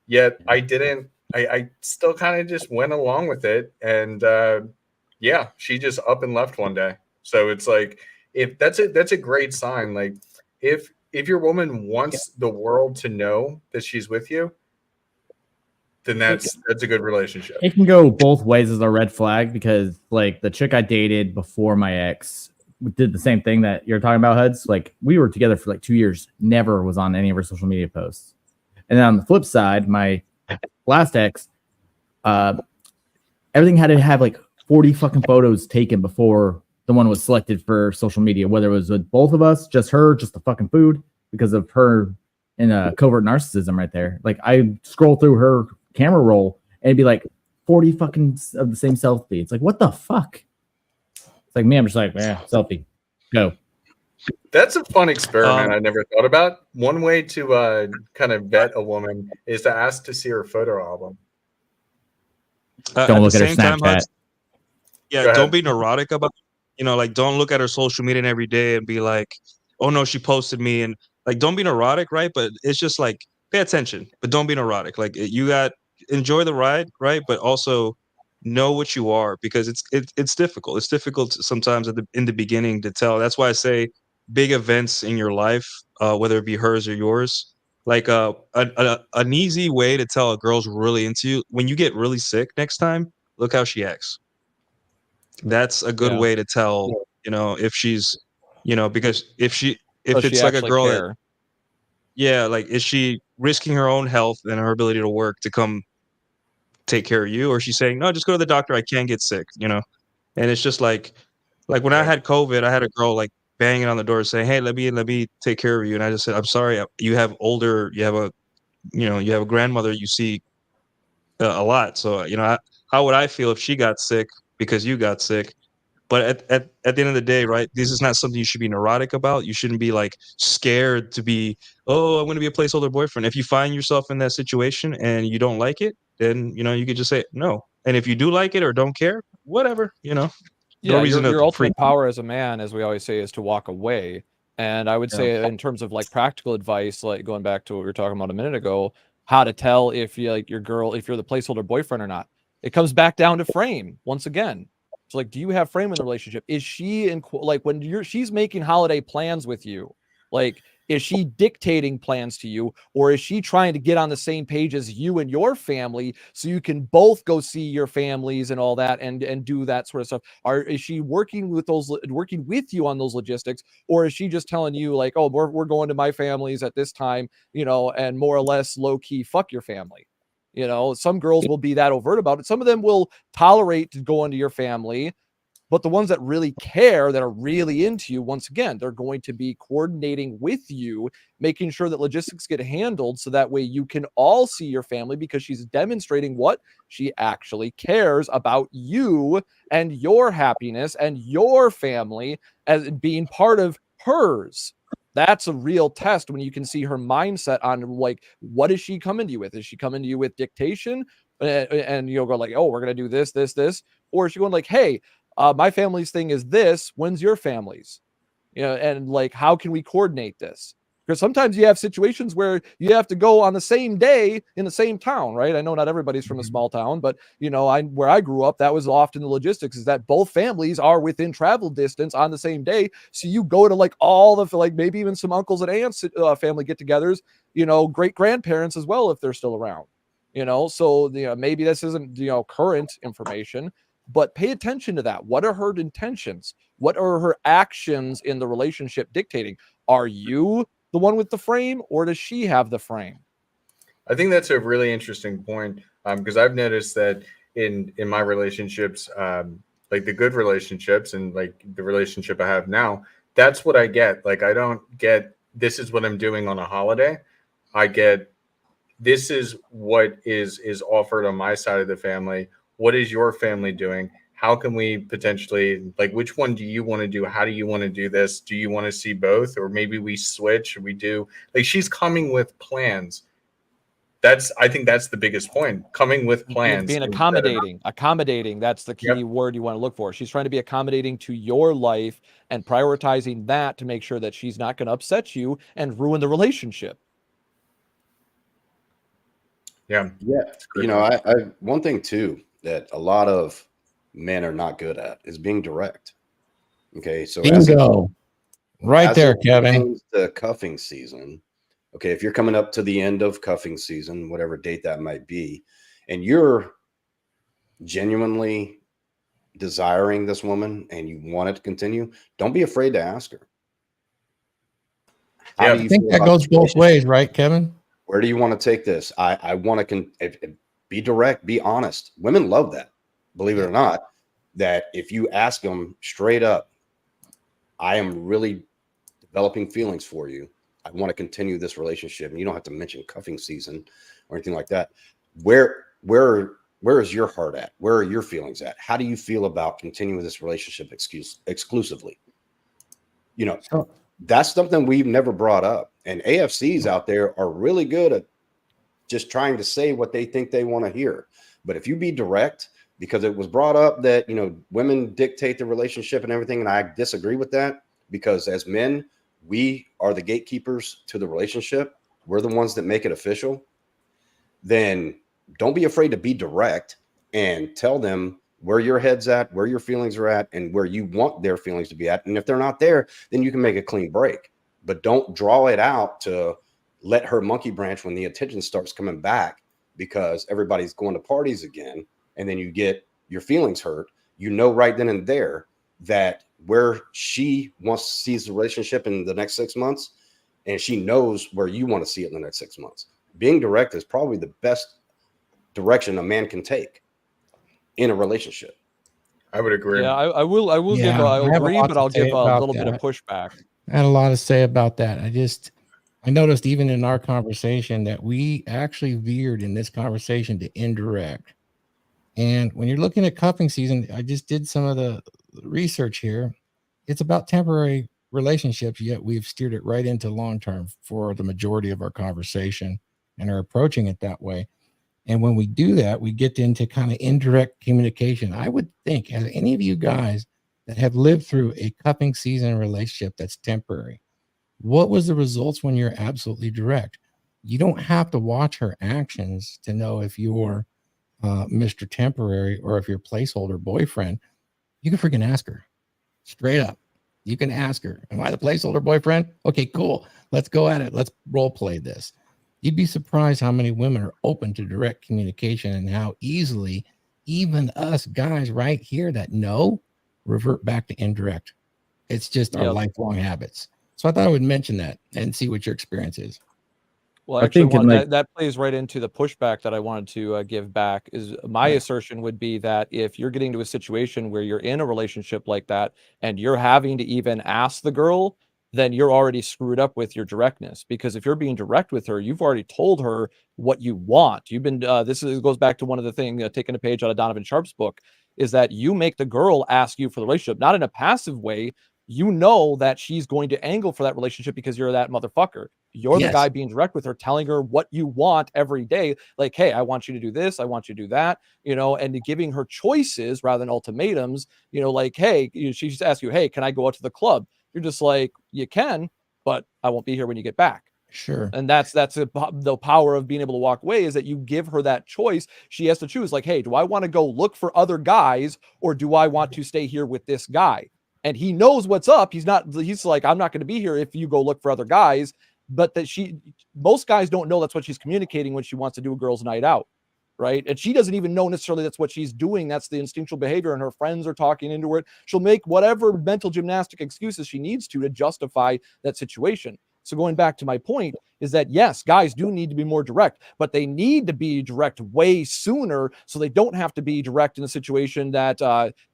B: Yet I didn't, I still kind of just went along with it. And yeah, she just up and left one day. So it's like, if that's a great sign. Like if your woman wants the world to know that she's with you, then that's a good relationship.
C: It can go both ways as a red flag, because like the chick I dated before my ex did the same thing that you're talking about, Huds. Like we were together for like 2 years, never was on any of her social media posts. And then on the flip side, my last ex, everything had to have like 40 fucking photos taken before the one was selected for social media, whether it was with both of us, just her, just the fucking food, because of her and covert narcissism right there. Like I scroll through her camera roll and it'd be like 40 fucking of the same selfie. It's like, what the fuck? It's like, man, I'm just like, yeah, selfie, go.
B: That's a fun experiment I never thought about. One way to kind of vet a woman is to ask to see her photo album.
C: Don't look at her Snapchat.
G: Yeah, don't be neurotic about it. Like don't look at her social media every day and be like, oh no, she posted me, and like don't be neurotic, right? But it's just like pay attention, but don't be neurotic. Like enjoy the ride, right? But also know what you are, because it's difficult. It's difficult sometimes in the beginning to tell. That's why I say big events in your life, whether it be hers or yours, like an easy way to tell a girl's really into you, when you get really sick next time, look how she acts. That's a good way to tell, if she's, because if it's like a girl that, like, is she risking her own health and her ability to work to come take care of you, or is she saying, no, just go to the doctor, I can't get sick, And it's just like when I had COVID, I had a girl like banging on the door saying, hey, let me take care of you. And I just said, I'm sorry, you have a grandmother you see a lot. So, how would I feel if she got sick because you got sick? But at the end of the day, right, this is not something you should be neurotic about. You shouldn't be like scared to be, oh, I'm going to be a placeholder boyfriend. If you find yourself in that situation and you don't like it, then, you could just say no. And if you do like it or don't care, whatever,
D: Yeah,
G: no reason
D: your
G: to
D: ultimate power as a man, as we always say, is to walk away. And I would say in terms of like practical advice, like going back to what we were talking about a minute ago, how to tell if you like your girl, if you're the placeholder boyfriend or not. It comes back down to frame once again. So like, do you have frame in the relationship? Is she like when she's making holiday plans with you? Like, is she dictating plans to you, or is she trying to get on the same page as you and your family so you can both go see your families and all that and do that sort of stuff? Is she working with you on those logistics, or is she just telling you like, oh, we're going to my families at this time, and more or less low key fuck your family? Some girls will be that overt about it. Some of them will tolerate to go into your family, but the ones that really care, that are really into you, once again, they're going to be coordinating with you, making sure that logistics get handled so that way you can all see your family, because she's demonstrating what she actually cares about you and your happiness and your family as being part of hers. That's a real test when you can see her mindset on like, what is she coming to you with? Is she coming to you with dictation? And you'll go like, oh, we're going to do this, this, this. Or is she going like, hey, my family's thing is this. When's your family's? And like, how can we coordinate this? Because sometimes you have situations where you have to go on the same day in the same town, right? I know not everybody's from a small town, but where I grew up, that was often the logistics, is that both families are within travel distance on the same day. So you go to like all the, like maybe even some uncles and aunts, family get-togethers, great grandparents as well, if they're still around, so maybe this isn't, current information, but pay attention to that. What are her intentions? What are her actions in the relationship dictating? Are you the one with the frame, or does she have the frame?
B: I think that's a really interesting point, because I've noticed that in my relationships, like the good relationships and like the relationship I have now, that's what I get. Like I don't get, this is what I'm doing on a holiday. I get this is what is offered on my side of the family. What is your family doing? How can we potentially, like, which one do you want to do? How do you want to do this? Do you want to see both? Or maybe we switch or we do, like, she's coming with plans. I think that's the biggest point. Coming with plans.
D: Being accommodating. That's the key word you want to look for. She's trying to be accommodating to your life and prioritizing that to make sure that she's not going to upset you and ruin the relationship.
B: Yeah.
E: You know, I one thing too that a lot of men are not good at is being direct. Okay, so
F: bingo, right there, Kevin.
E: The cuffing season. Okay, if you're coming up to the end of cuffing season, whatever date that might be, and you're genuinely desiring this woman and you want it to continue, don't be afraid to ask her.
F: How do you think that goes both ways, right, Kevin?
E: Where do you want to take this? I want to be direct, be honest. Women love that, believe it or not, that if you ask them straight up, I am really developing feelings for you. I want to continue this relationship. And you don't have to mention cuffing season or anything like that. Where is your heart at? Where are your feelings at? How do you feel about continuing this relationship exclusively? You know, that's something we've never brought up. And AFCs out there are really good at just trying to say what they think they want to hear. But if you be direct, because it was brought up that, you know, women dictate the relationship and everything, and I disagree with that, because as men, we are the gatekeepers to the relationship. We're the ones that make it official. Then don't be afraid to be direct and tell them where your head's at, where your feelings are at, and where you want their feelings to be at. And if they're not there, then you can make a clean break. But don't draw it out to let her monkey branch when the attention starts coming back, because everybody's going to parties again. And then you get your feelings hurt. You know right then and there that where she wants to see the relationship in the next 6 months, and she knows where you want to see it in the next 6 months. Being direct is probably the best direction a man can take in a relationship.
B: I would agree.
D: Yeah, I will agree, but I'll give a little bit of pushback.
F: I had a lot to say about that. I noticed even in our conversation that we actually veered in this conversation to indirect. And when you're looking at cuffing season, I just did some of the research here. It's about temporary relationships, yet we've steered it right into long-term for the majority of our conversation and are approaching it that way. And when we do that, we get into kind of indirect communication. I would think, as any of you guys that have lived through a cuffing season relationship that's temporary, what was the results when you're absolutely direct? You don't have to watch her actions to know if you're Mr. Temporary or if you're placeholder boyfriend. You can freaking ask her straight up. You can ask her, am I the placeholder boyfriend? Okay, cool. Let's go at it. Let's role play this. You'd be surprised how many women are open to direct communication and how easily even us guys right here that know revert back to indirect. It's just our lifelong habits. So I thought I would mention that and see what your experience is.
D: Well, actually, that plays right into the pushback that I wanted to give back. Is my assertion would be that if you're getting to a situation where you're in a relationship like that and you're having to even ask the girl, then you're already screwed up with your directness. Because if you're being direct with her, you've already told her what you want. You've been goes back to one of the things, taking a page out of Donovan Sharp's book, is that you make the girl ask you for the relationship, not in a passive way. You know that she's going to angle for that relationship because you're that motherfucker. You're the guy being direct with her, telling her what you want every day. Like, hey, I want you to do this. I want you to do that, and giving her choices rather than ultimatums, like, hey, she just asks you, hey, can I go out to the club? You're just like, you can, but I won't be here when you get back.
F: Sure.
D: And that's the power of being able to walk away, is that you give her that choice. She has to choose, like, hey, do I want to go look for other guys, or do I want to stay here with this guy? And he knows what's up. He's like, I'm not going to be here if you go look for other guys. But most guys don't know that's what she's communicating when she wants to do a girl's night out. Right. And she doesn't even know necessarily that's what she's doing. That's the instinctual behavior. And her friends are talking into it. She'll make whatever mental gymnastic excuses she needs to justify that situation. So going back to my point is that, yes, guys do need to be more direct, but they need to be direct way sooner so they don't have to be direct in a situation that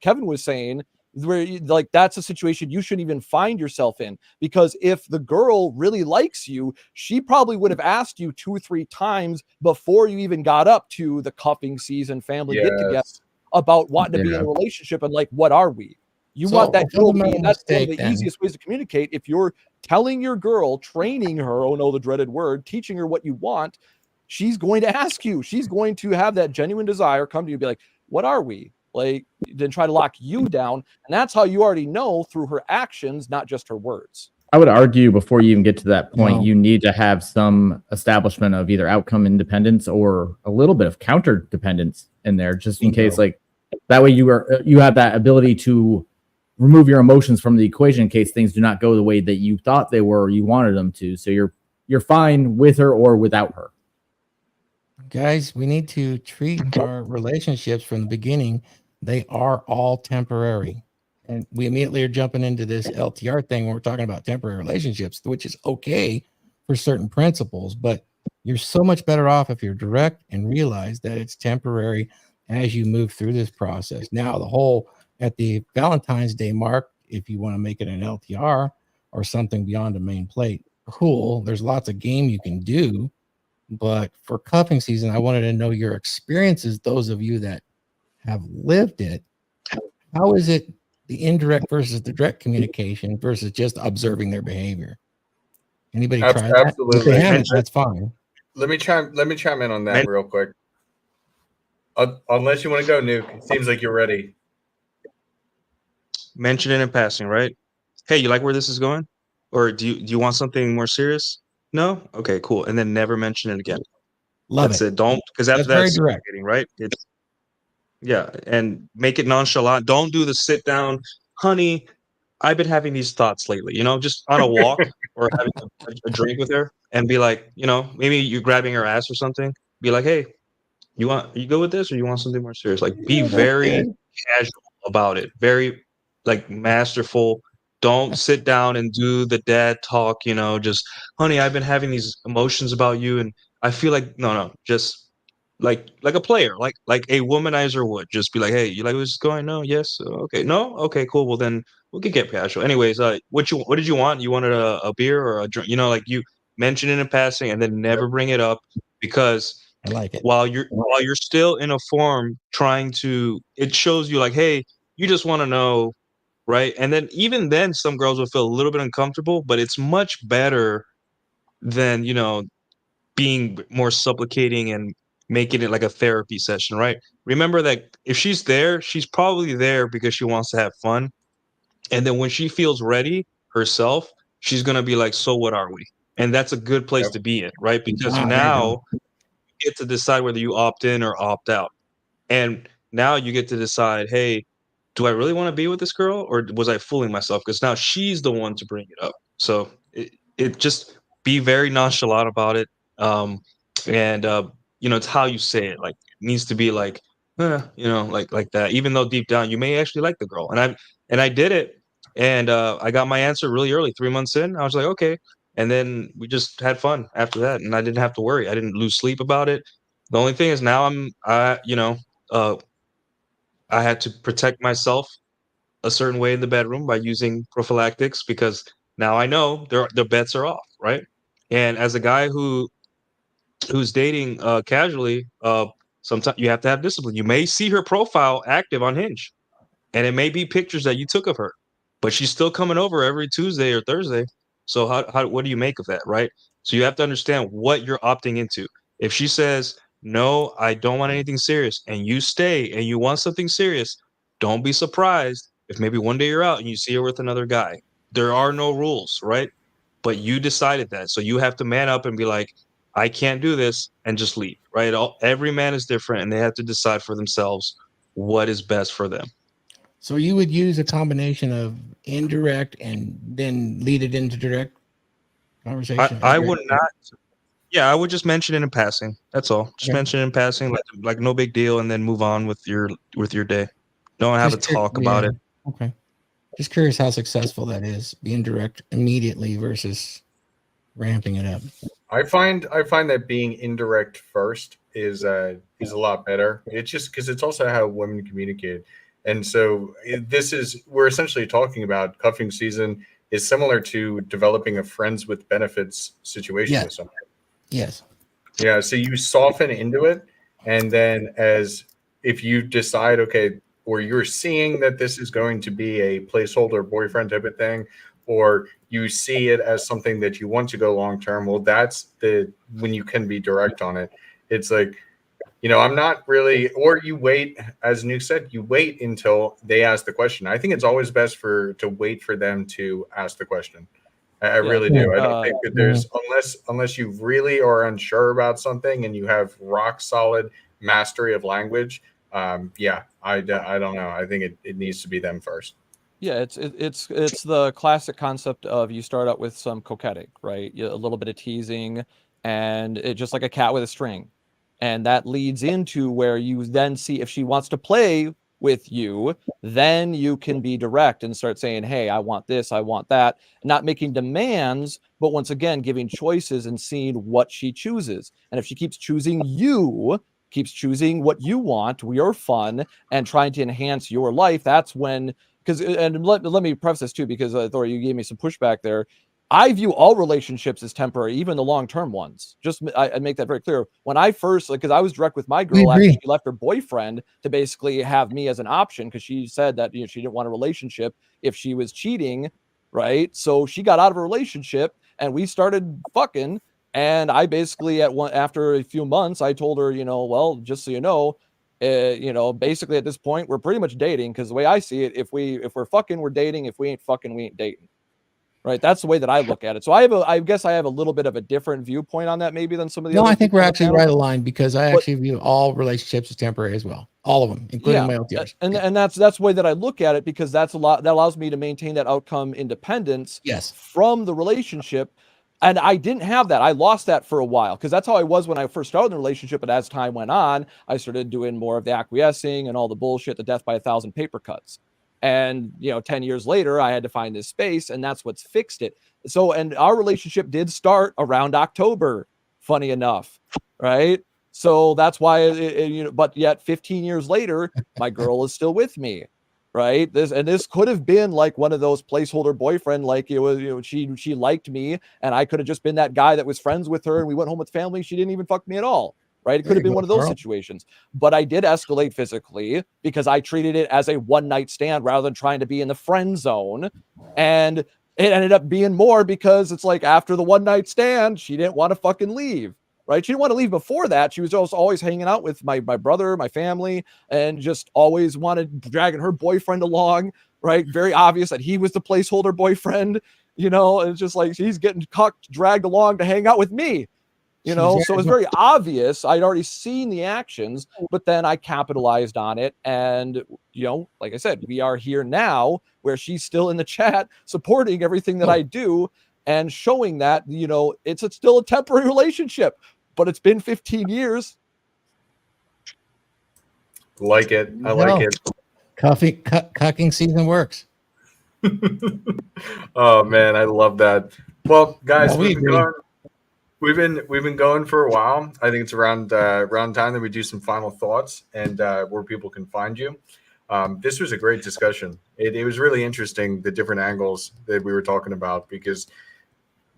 D: Kevin was saying, like that's a situation you shouldn't even find yourself in, because if the girl really likes you, she probably would have asked you 2 or 3 times before you even got up to the cuffing season family get together
B: Yes.
D: about wanting to be in a relationship and like, what are we? You want that girl to be, that's one of the easiest ways to communicate. If you're telling your girl, training her, oh no, the dreaded word, teaching her what you want, she's going to ask you. She's going to have that genuine desire come to you and be like, what are we? Like, then try to lock you down. And that's how you already know through her actions, not just her words.
C: I would argue before you even get to that point, you need to have some establishment of either outcome independence or a little bit of counter dependence in there, just in case, like that way you have that ability to remove your emotions from the equation in case things do not go the way that you thought they were or you wanted them to. So you're fine with her or without her.
F: Guys, we need to treat our relationships from the beginning. They are all temporary. And we immediately are jumping into this LTR thing when we're talking about temporary relationships, which is okay for certain principles, but you're so much better off if you're direct and realize that it's temporary as you move through this process. Now, the whole at the Valentine's Day mark, if you want to make it an LTR or something beyond a main plate, cool. There's lots of game you can do. But for cuffing season, I wanted to know your experiences, those of you that have lived it. How is it the indirect versus the direct communication versus just observing their behavior? Anybody try that?
B: Absolutely.
F: If they haven't, that's fine.
B: Let me chime in on that real quick. Unless you want to go, Nuke. It seems like you're ready.
G: Mention it in passing, right? Hey, you like where this is going? Or do you want something more serious? No? Okay, cool. And then never mention it again. That's it. Don't, because after
F: very
G: that's
F: direct,
G: right? It's and make it nonchalant. Don't do the sit down, honey. I've been having these thoughts lately, just on a walk or having a drink with her and be like, maybe you're grabbing her ass or something. Be like, hey, are you good with this or you want something more serious? Like, be very casual about it. Very like masterful. Don't sit down and do the dad talk, just, honey, I've been having these emotions about you and I feel like no, just like a player, like a womanizer would. Just be like, hey, you like what's going? No, yes, okay, no, okay, cool. Well, then we could get casual. Anyways, what did you want? You wanted a beer or a drink? Like you mention it in passing and then never bring it up because
F: I like it.
G: While you're still in a form trying to, it shows you like, hey, you just want to know, right? And then even then, some girls will feel a little bit uncomfortable, but it's much better than being more supplicating and making it like a therapy session, right? Remember that if she's there, she's probably there because she wants to have fun. And then when she feels ready herself, she's going to be like, so what are we? And that's a good place to be in, right? Because now you get to decide whether you opt in or opt out. And now you get to decide, hey, do I really want to be with this girl or was I fooling myself? Because now she's the one to bring it up. So it just be very nonchalant about it. And it's how you say it. Like it needs to be like, like that. Even though deep down you may actually like the girl. And I did it, and I got my answer really early. 3 months in, I was like, okay. And then we just had fun after that, and I didn't have to worry. I didn't lose sleep about it. The only thing is now I had to protect myself a certain way in the bedroom by using prophylactics because now I know their bets are off, right? And as a guy who's dating casually, sometimes you have to have discipline. You may see her profile active on Hinge, and it may be pictures that you took of her, but she's still coming over every Tuesday or Thursday. So what do you make of that, right? So you have to understand what you're opting into. If she says, no, I don't want anything serious, and you stay and you want something serious, don't be surprised if maybe one day you're out and you see her with another guy. There are no rules, right? But you decided that. So you have to man up and be like, I can't do this and just leave, right? Every man is different and they have to decide for themselves what is best for them.
F: So you would use a combination of indirect and then lead it into direct conversation?
G: I would not. Yeah, I would just mention it in passing. That's all. Just mention it in passing, like no big deal, and then move on with your day. Don't have to talk about it.
F: Okay. Just curious how successful that is, being direct immediately versus ramping it up.
B: I find that being indirect first is a lot better. It's just because it's also how women communicate. And so we're essentially talking about cuffing season is similar to developing a friends with benefits situation with someone.
F: Yes.
B: Yeah. So you soften into it. And then if you decide, okay, or you're seeing that this is going to be a placeholder boyfriend type of thing, or you see it as something that you want to go long-term, well, that's when you can be direct on it. It's like, I'm not really, or you wait, as Nuke said, you wait until they ask the question. I think it's always best to wait for them to ask the question. I really do. I don't think that there's, unless you really are unsure about something and you have rock solid mastery of language. I don't know. I think it needs to be them first.
D: Yeah, it's the classic concept of you start out with some coquetting, right? A little bit of teasing, and it just like a cat with a string. And that leads into where you then see if she wants to play with you, then you can be direct and start saying, hey, I want this, I want that, not making demands, but once again, giving choices and seeing what she chooses. And if she keeps choosing what you want, your fun, and trying to enhance your life, that's when, and let me preface this too, because Thor, you gave me some pushback there. I view all relationships as temporary, even the long-term ones. Just I make that very clear. When I first, because I was direct with my girl after she left her boyfriend to basically have me as an option, because she said that she didn't want a relationship if she was cheating, right? So she got out of a relationship and we started fucking. And I basically after a few months, I told her, well, just so you know, basically at this point we're pretty much dating, because the way I see it, if we're fucking, we're dating. If we ain't fucking, we ain't dating. Right. That's the way that I look at it. So I guess I have a little bit of a different viewpoint on that maybe than some of the other.
F: No, I think we're actually right aligned, because I actually view all relationships as temporary as well. All of them, including my LTRs.
D: And that's the way that I look at it, because that allows me to maintain that outcome independence from the relationship. And I didn't have that. I lost that for a while, because that's how I was when I first started the relationship. But as time went on, I started doing more of the acquiescing and all the bullshit, the death by 1,000 paper cuts. And, 10 years later, I had to find this space, and that's what's fixed it. So, and our relationship did start around October, funny enough, right? So that's why, but yet 15 years later, my girl is still with me, right? This could have been like one of those placeholder boyfriend, like it was, she liked me, and I could have just been that guy that was friends with her, and we went home with family. She didn't even fuck me at all. Right. It could have been one of those situations, but I did escalate physically because I treated it as a one night stand rather than trying to be in the friend zone. And it ended up being more because it's like after the one night stand, she didn't want to fucking leave. Right. She didn't want to leave before that. She was just always hanging out with my brother, my family, and just always wanted dragging her boyfriend along. Right. Very obvious that he was the placeholder boyfriend, and it's just like she's getting dragged along to hang out with me. So it's very obvious. I'd already seen the actions, but then I capitalized on it. And, like I said, we are here now where she's still in the chat supporting everything that I do and showing that, it's still a temporary relationship, but it's been 15 years.
B: Like it. I like it.
F: Cucking season works.
B: Oh, man. I love that. Well, guys, We've been going for a while. I think it's around time that we do some final thoughts and where people can find you. This was a great discussion. It was really interesting, the different angles that we were talking about, because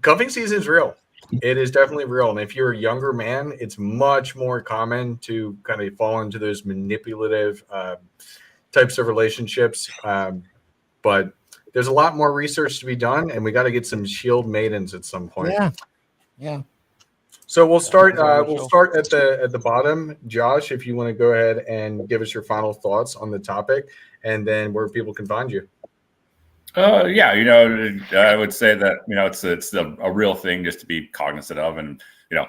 B: cuffing season is real. It is definitely real. And if you're a younger man, it's much more common to kind of fall into those manipulative types of relationships. But there's a lot more research to be done, and we got to get some shield maidens at some point.
F: Yeah.
B: So we'll start. We'll start at the bottom, Josh. If you want to go ahead and give us your final thoughts on the topic, and then where people can find you.
H: I would say that it's a real thing just to be cognizant of, and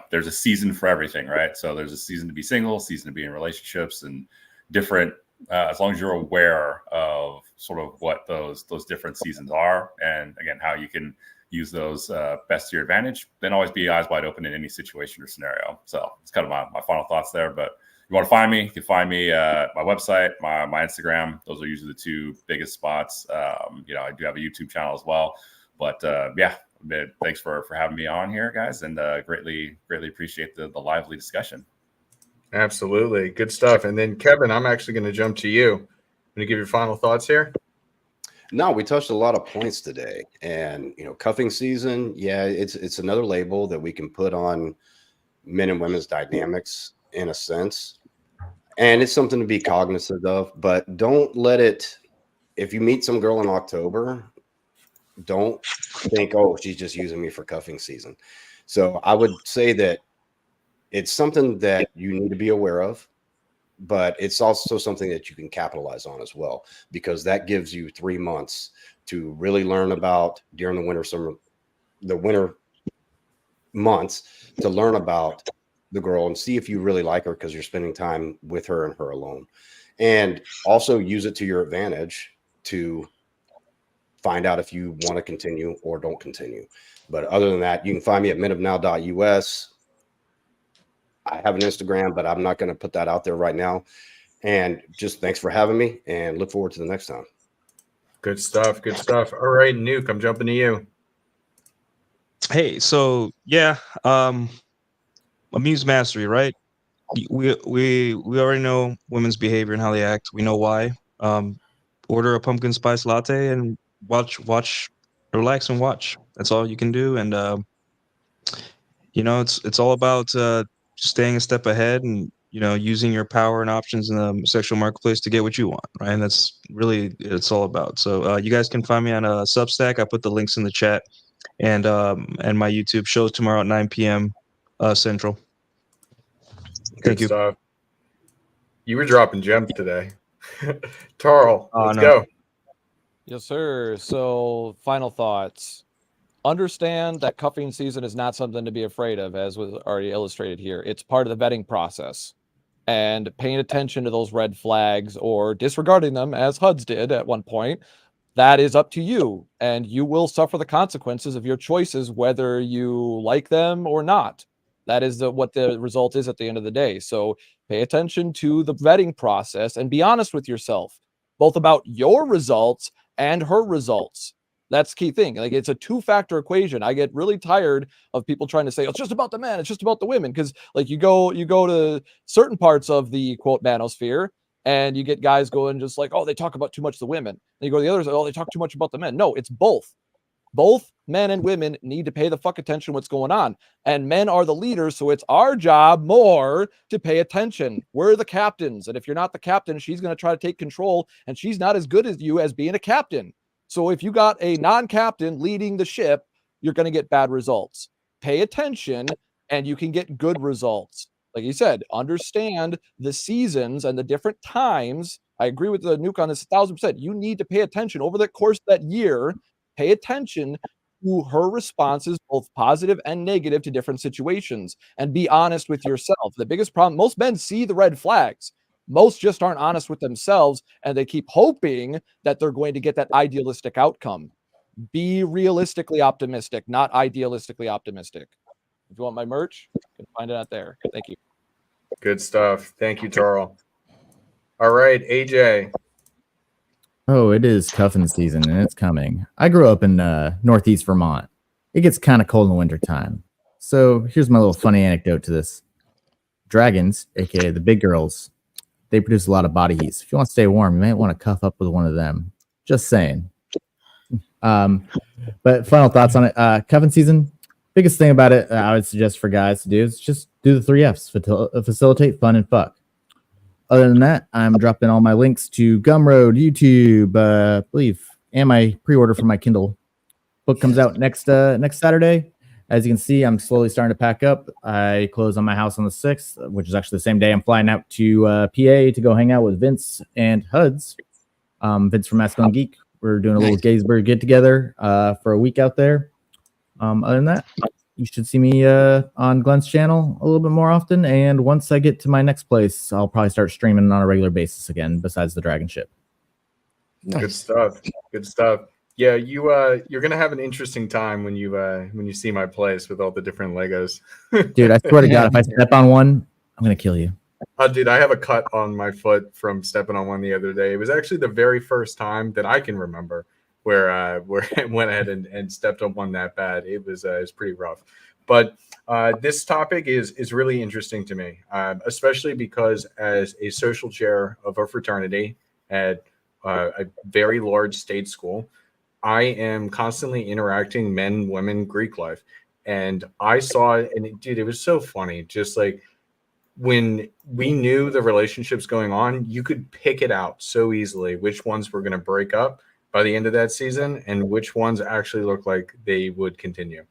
H: there's a season for everything, right? So there's a season to be single, season to be in relationships, and different. As long as you're aware of sort of what those different seasons are, and again how you can use those best to your advantage, then always be eyes wide open in any situation or scenario. So it's kind of my final thoughts there. But if you want to find me, you can find me my website, my Instagram. Those are usually the two biggest spots. I do have a YouTube channel as well. But thanks for having me on here, guys, and greatly appreciate the lively discussion.
B: Absolutely. Good stuff. And then Kevin, I'm actually going to jump to you. to give your final thoughts here?
E: No, we touched a lot of points today, and cuffing season. Yeah, it's another label that we can put on men and women's dynamics in a sense, and it's something to be cognizant of. But don't let it. If you meet some girl in October, don't think, oh, she's just using me for cuffing season. So I would say that it's something that you need to be aware of, but it's also something that you can capitalize on as well, because that gives you 3 months to really learn about during the winter months, to learn about the girl and see if you really like her, because you're spending time with her and her alone, and also use it to your advantage to find out if you want to continue or don't continue. But other than that, you can find me at menofnow.us. I have an Instagram, but I'm not going to put that out there right now. And just thanks for having me, and look forward to the next time.
B: Good stuff. Good stuff. All right, Nuke, I'm jumping to you.
G: Hey, so yeah, Amuse Mastery, right? We already know women's behavior and how they act. We know why. Order a pumpkin spice latte and watch, relax and watch. That's all you can do. And it's all about staying a step ahead and using your power and options in the sexual marketplace to get what you want, right? And that's really it's all about. So you guys can find me on a Substack. I put the links in the chat, and my YouTube shows tomorrow at 9 p.m. Central. Thank you.
B: Stuff. You were dropping gems today. Tarl, let's
G: no.
B: go.
D: Yes, sir. So, final thoughts. Understand that cuffing season is not something to be afraid of, as was already illustrated here. It's part of the vetting process. And paying attention to those red flags or disregarding them, as Huds did at one point, that is up to you. And you will suffer the consequences of your choices, whether you like them or not. That is what the result is at the end of the day. So pay attention to the vetting process and be honest with yourself, both about your results and her results. That's the key thing. Like, it's a 2-factor equation. I get really tired of people trying to say, it's just about the men, it's just about the women. Because like you go to certain parts of the quote manosphere, and you get guys going just like, oh, they talk about too much the women. And you go to the others, oh, they talk too much about the men. No, it's both. Both men and women need to pay the fuck attention to what's going on. And men are the leaders, so it's our job more to pay attention. We're the captains. And if you're not the captain, she's going to try to take control, and she's not as good as you as being a captain. So if you got a non-captain leading the ship, you're going to get bad results. Pay attention, and you can get good results. Like you said, understand the seasons and the different times. I agree with the Nuke on this 1,000%. You need to pay attention over the course of that year. Pay attention to her responses, both positive and negative, to different situations, and be honest with yourself. The biggest problem, most men see the red flags. Most just aren't honest with themselves, and they keep hoping that they're going to get that idealistic outcome. Be realistically optimistic, not idealistically optimistic. If you want my merch, you can find it out there. Thank you.
B: Good stuff. Thank you, Tarl. All right, AJ.
C: Oh, it is cuffing season, and it's coming. I grew up in Northeast Vermont. It gets kind of cold in the wintertime. So here's my little funny anecdote to this. Dragons, aka the big girls, they produce a lot of body heat. So if you want to stay warm, you might want to cuff up with one of them. Just saying. But final thoughts on it. Cuffing season, biggest thing about it I would suggest for guys to do is just do the 3 Fs. Facilitate, fun, and fuck. Other than that, I'm dropping all my links to Gumroad, YouTube, I believe, and my pre-order for my Kindle. Book comes out next Saturday. As you can see, I'm slowly starting to pack up. I close on my house on the 6th, which is actually the same day I'm flying out to PA to go hang out with Vince and Huds. Vince from Masculine Geek. We're doing a little Gettysburg get-together for a week out there. Other than that, you should see me on Glenn's channel a little bit more often. And once I get to my next place, I'll probably start streaming on a regular basis again, besides the DragonShip.
F: Nice.
B: Good stuff. Good stuff. Yeah, you're gonna have an interesting time when you see my place with all the different Legos.
C: Dude, I swear to God, if I step on one, I'm gonna kill you.
B: Dude, I have a cut on my foot from stepping on one the other day. It was actually the very first time that I can remember where I went ahead and stepped on one that bad. It was pretty rough. But this topic is really interesting to me, especially because as a social chair of a fraternity, and a very large state school. I am constantly interacting men, women, Greek life. And I saw it, and dude, it was so funny. Just like when we knew the relationships going on, you could pick it out so easily which ones were going to break up by the end of that season and which ones actually look like they would continue.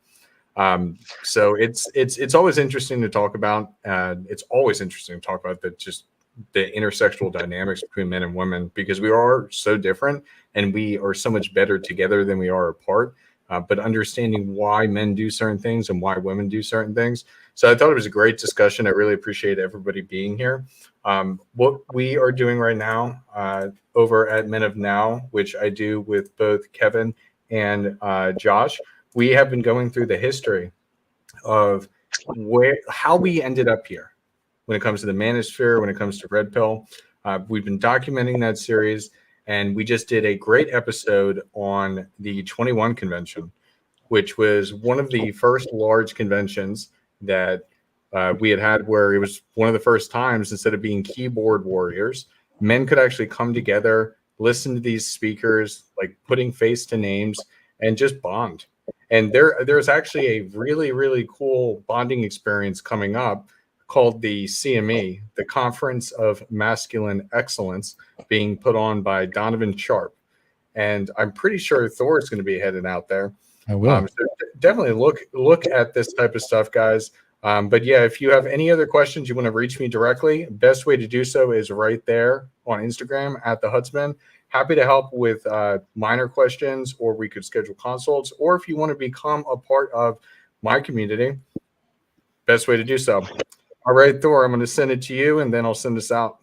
B: So it's always interesting to talk about. It's always interesting to talk about the intersexual dynamics between men and women, because we are so different and we are so much better together than we are apart. But understanding why men do certain things and why women do certain things. So I thought it was a great discussion. I really appreciate everybody being here. What we are doing right now over at Men of Now, which I do with both Kevin and Josh, we have been going through the history of how we ended up here when it comes to the manosphere, when it comes to Red Pill. We've been documenting that series, and we just did a great episode on the 21 convention, which was one of the first large conventions that we had where it was one of the first times, instead of being keyboard warriors, men could actually come together, listen to these speakers, like putting face to names, and just bond. And there's actually a really, really cool bonding experience coming up called the CME, the Conference of Masculine Excellence, being put on by Donovan Sharp. And I'm pretty sure Thor is going to be heading out there.
F: I will.
B: So definitely look at this type of stuff, guys. But yeah, if you have any other questions, you want to reach me directly, best way to do so is right there on Instagram at thehudsman. Happy to help with minor questions, or we could schedule consults, or if you want to become a part of my community, best way to do so. All right, Thor, I'm going to send it to you, and then I'll send this out.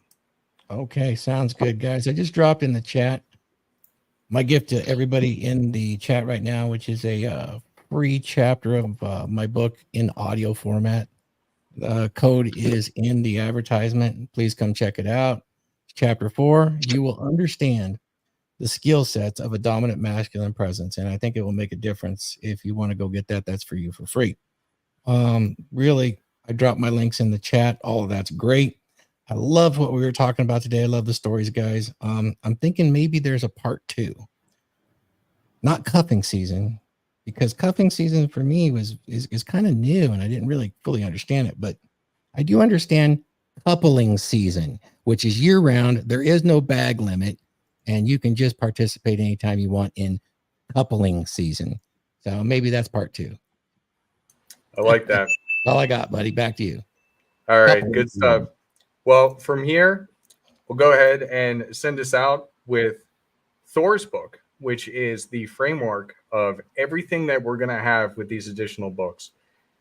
F: Okay, sounds good, guys. I just dropped in the chat my gift to everybody in the chat right now, which is a free chapter of my book in audio format. The code is in the advertisement. Please come check it out. Chapter 4, you will understand the skill sets of a dominant masculine presence. And I think it will make a difference. If you want to go get that, that's for you for free. Really, I dropped my links in the chat. All of that's great. I love what we were talking about today. I love the stories, guys. I'm thinking maybe there's a part 2. Not cuffing season, because cuffing season for me is kind of new and I didn't really fully understand it, but I do understand coupling season, which is year round. There is no bag limit, and you can just participate anytime you want in coupling season. So maybe that's part 2.
B: I like that.
F: All I got, buddy. Back to you.
B: All right, good stuff. Well, from here, we'll go ahead and send us out with Thor's book, which is the framework of everything that we're going to have with these additional books.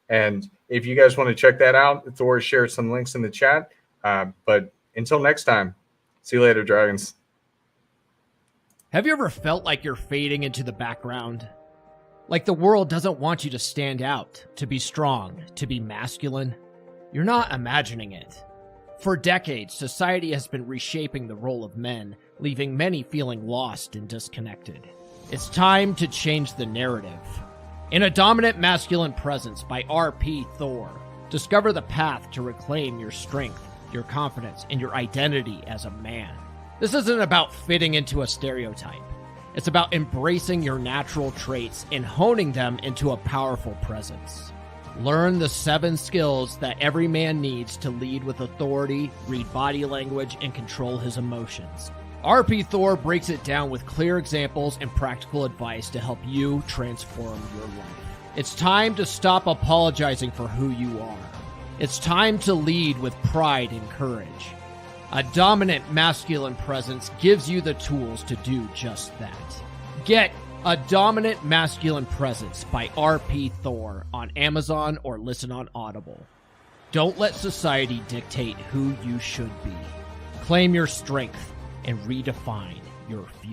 B: And if you guys want to check that out, Thor shared some links in the chat. But until next time, see you later, dragons.
I: Have you ever felt like you're fading into the background? Like the world doesn't want you to stand out, to be strong, to be masculine? You're not imagining it. For decades, society has been reshaping the role of men, leaving many feeling lost and disconnected. It's time to change the narrative. In A Dominant Masculine Presence by R.P. Thor, discover the path to reclaim your strength, your confidence, and your identity as a man. This isn't about fitting into a stereotype. It's about embracing your natural traits and honing them into a powerful presence. Learn the 7 skills that every man needs to lead with authority, read body language, and control his emotions. R.P. Thor breaks it down with clear examples and practical advice to help you transform your life. It's time to stop apologizing for who you are. It's time to lead with pride and courage. A Dominant Masculine Presence gives you the tools to do just that. Get A Dominant Masculine Presence by R.P. Thor on Amazon or listen on Audible. Don't let society dictate who you should be. Claim your strength and redefine your future.